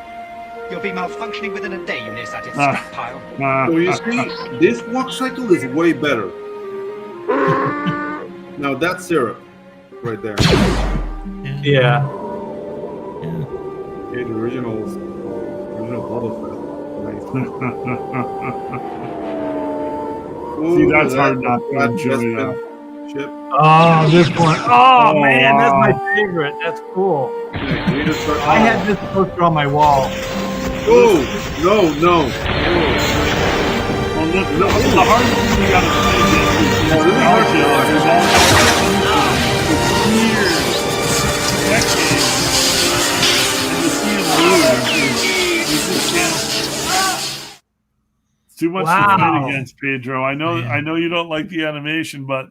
You'll be malfunctioning within a day, you nearsighted Ah. scrap pile. So you see, this walk cycle is way better. Now that's syrup right there. Yeah. Okay, the original Boba Fett. Nice. See, Ooh, that's hard not to that enjoy Bespin that. Chip. Oh, this one. Oh, Oh, man, that's my wow. favorite. That's cool. Yeah, you need to start. I had this poster on my wall. Oh, no. Well, the hardest thing you gotta say is this is hard to watch. there's all years, decades, and to see him move, you just can't. It's too much to Wow. fight against, Pedro. I know you don't like the animation, but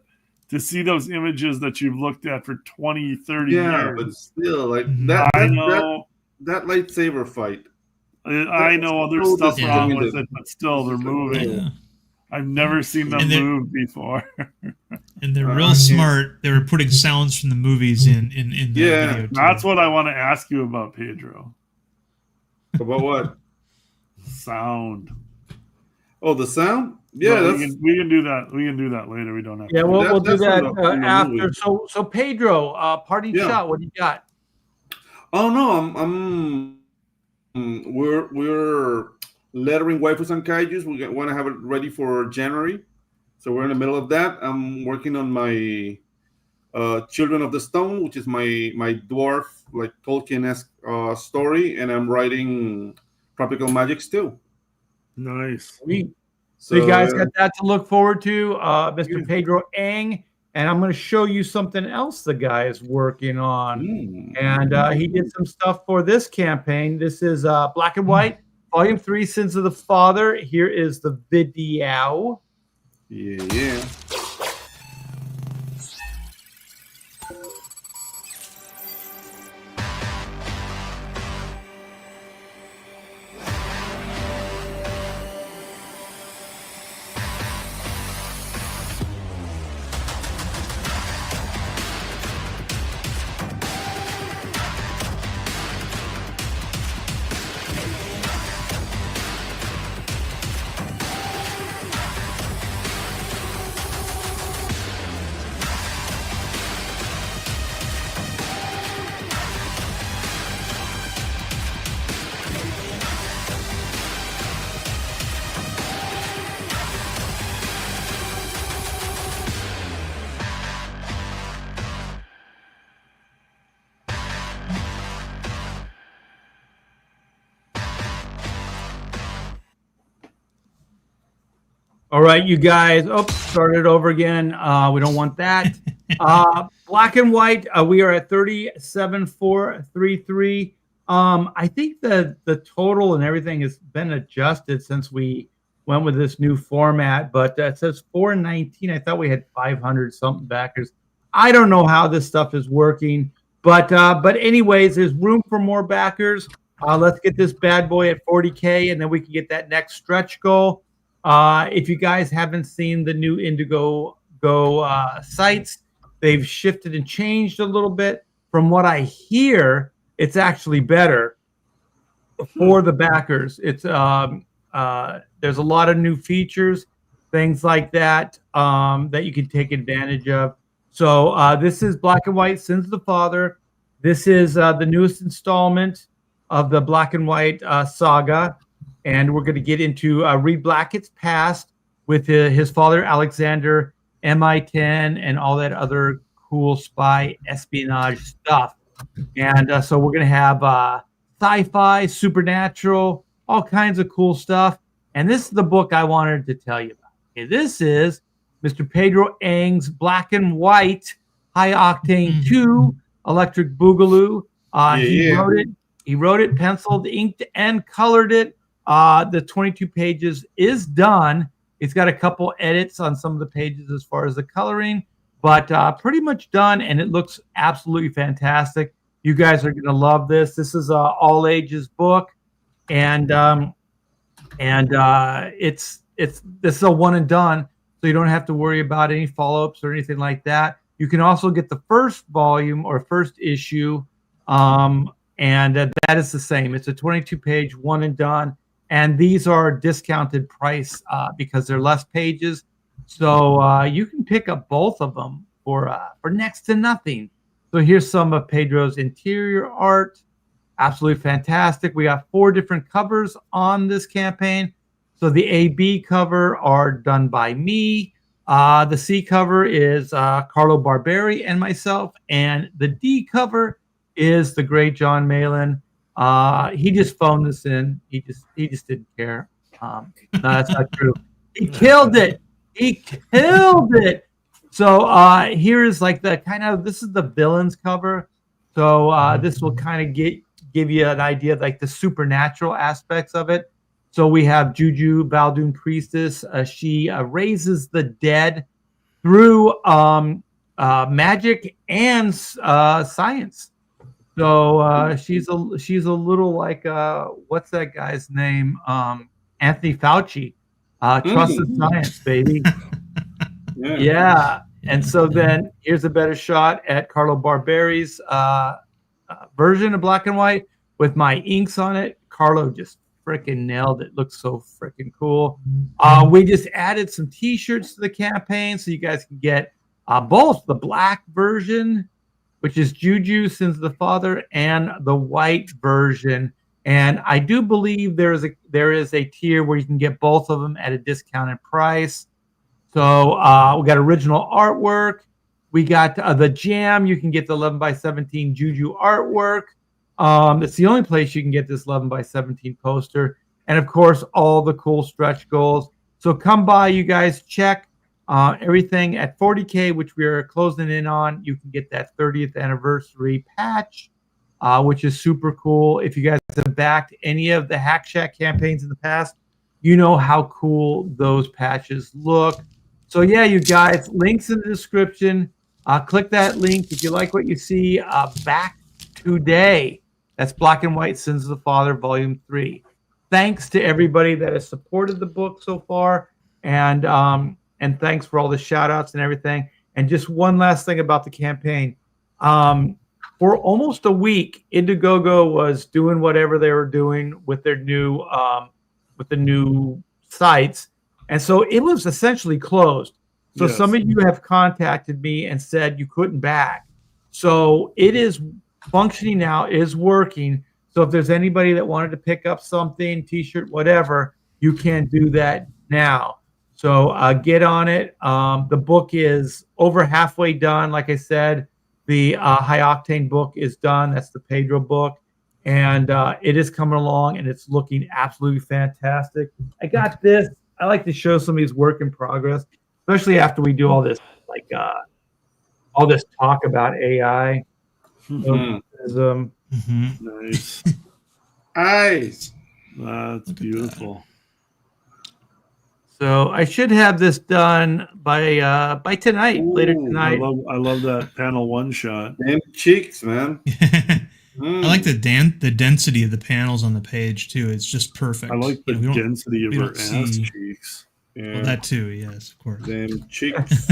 to see those images that you've looked at for 20, 30 Yeah, years. but still, like I know. that lightsaber fight. I know other so stuff wrong with disjointed. it, but still, they're moving. Yeah. I've never seen them And they're- move before. And they're real smart. They were putting sounds from the movies in the Yeah, video. Too. That's what I want to ask you about, Pedro. About what? Sound. Oh, the sound? Yeah, No, that's we can do that. We can do that later. We don't have. Yeah, to. we'll do That's that from the after. movie. So Pedro, party Yeah. shot. What do you got? Oh no, we're lettering waifus and kaijus. We want to have it ready for January, so we're in the middle of that. I'm working on my Children of the Stone, which is my dwarf like Tolkien-esque story, and I'm writing Tropical Magics too. Nice. So you guys got that to look forward to, Mr. Yeah. Pedro Ang, and I'm going to show you something else the guy is working on. And he did some stuff for this campaign. This is Black and White, Volume 3, Sins of the Father. Here is the video. Yeah. All right, you guys. Oh, start it over again. We don't want that. Black and White. We are at 37,433. I think the total and everything has been adjusted since we went with this new format. But it says 419. I thought we had 500 something backers. I don't know how this stuff is working. But anyways, there's room for more backers. Let's get this bad boy at 40K, and then we can get that next stretch goal. If you guys haven't seen the new Indiegogo sites, they've shifted and changed a little bit. From what I hear, it's actually better for the backers. It's there's a lot of new features, things like that that you can take advantage of. So this is Black and White, Sins of the Father. This is the newest installment of the Black and White saga. And we're going to get into Reed Blackett's past with his father, Alexander, MI10, and all that other cool spy espionage stuff. And so we're going to have sci-fi, supernatural, all kinds of cool stuff. And this is the book I wanted to tell you about. Okay, this is Mr. Pedro Ang's Black and White High Octane 2 Electric Boogaloo. He wrote it, penciled, inked, and colored it. The 22 pages is done. It's got a couple edits on some of the pages as far as the coloring, but pretty much done, and it looks absolutely fantastic. You guys are going to love this. This is an all ages book. it's this is a one and done, so you don't have to worry about any follow-ups or anything like that. You can also get the first volume or first issue, and that is the same. It's a 22-page one and done, and these are discounted price because they're less pages. So you can pick up both of them for next to nothing. So here's some of Pedro's interior art. Absolutely fantastic. We got 4 different covers on this campaign. So the A-B cover are done by me. The C cover is Carlo Barberi and myself. And the D cover is the great John Malin. He just phoned this in. He just didn't care. No, that's not true. He killed it. He killed it. So here is like the this is the villains cover. So this will kind of give you an idea of like the supernatural aspects of it. So we have Juju Baldoon Priestess. She raises the dead through magic and science. So she's a little like what's that guy's name? Anthony Fauci. Trusted science, baby. Yeah. And so then here's a better shot at Carlo Barberi's version of black and white with my inks on it. Carlo just freaking nailed it. Looks so freaking cool. We just added some t-shirts to the campaign so you guys can get both the black version, which is Juju, Sins of the Father, and the white version. And I do believe there is a tier where you can get both of them at a discounted price. So we got original artwork. We got the jam. You can get the 11x17 Juju artwork. It's the only place you can get this 11x17 poster. And, of course, all the cool stretch goals. So come by, you guys. Check everything at 40K, which we are closing in on. You can get that 30th anniversary patch, which is super cool. If you guys have backed any of the Hack Shack campaigns in the past, you know how cool those patches look. So, yeah, you guys, links in the description. Click that link if you like what you see. Back today. That's Black and White Sins of the Father, Volume 3. Thanks to everybody that has supported the book so far. And thanks for all the shout-outs and everything. And just one last thing about the campaign. For almost a week, Indiegogo was doing whatever they were doing with their new sites. And so it was essentially closed. So Yes. some of you have contacted me and said you couldn't back. So it is functioning now, is working. So if there's anybody that wanted to pick up something, t-shirt, whatever, you can do that now. So get on it. The book is over halfway done. Like I said, the High Octane book is done. That's the Pedro book. And it is coming along, and it's looking absolutely fantastic. I got this. I like to show some of these work in progress, especially after we do all this, like all this talk about AI. Nice. Nice. That's beautiful. So I should have this done by tonight, later tonight. I love that panel one shot. Damn cheeks, man. I like the density of the panels on the page too. It's just perfect. I like the density of her ass see- cheeks. Yeah. Well, that too, yes, of course. Damn cheeks.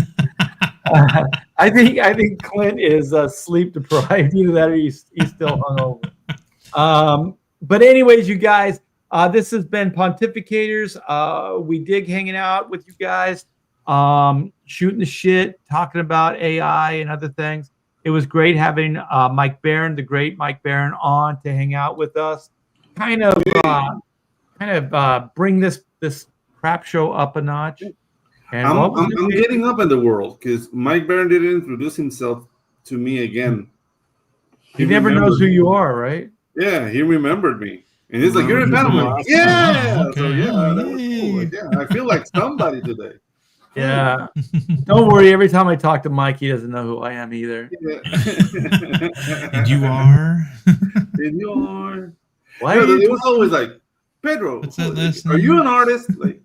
I think Clint is sleep deprived. Either that or he's still hungover. But anyways, you guys, this has been Pontificators. We dig hanging out with you guys, shooting the shit, talking about AI and other things. It was great having Mike Barron, the great Mike Barron, on to hang out with us. Kind of bring this crap show up a notch. And I'm getting up in the world because Mike Barron didn't introduce himself to me again. He never knows who you are, right? Yeah, he remembered me. And he's like, "You're in Panama." Yeah. Okay. So yeah, that was Yay. cool. Like, yeah, I feel like somebody today. Yeah. Don't worry. Every time I talk to Mike, he doesn't know who I am either. Yeah. And you are? And you are. Why Yeah, are you it was always like, Pedro, What's that last are name? you an artist? Like,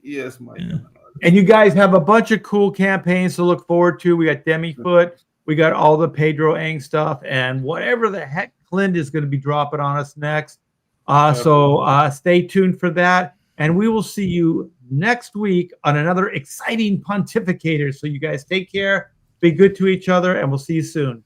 yes, Mike. Yeah. And you guys have a bunch of cool campaigns to look forward to. We got Demifoot. We got all the Pedro Ang stuff. And whatever the heck Clint is going to be dropping on us next. So stay tuned for that. And we will see you next week on another exciting Pontificator. So you guys take care, be good to each other, and we'll see you soon.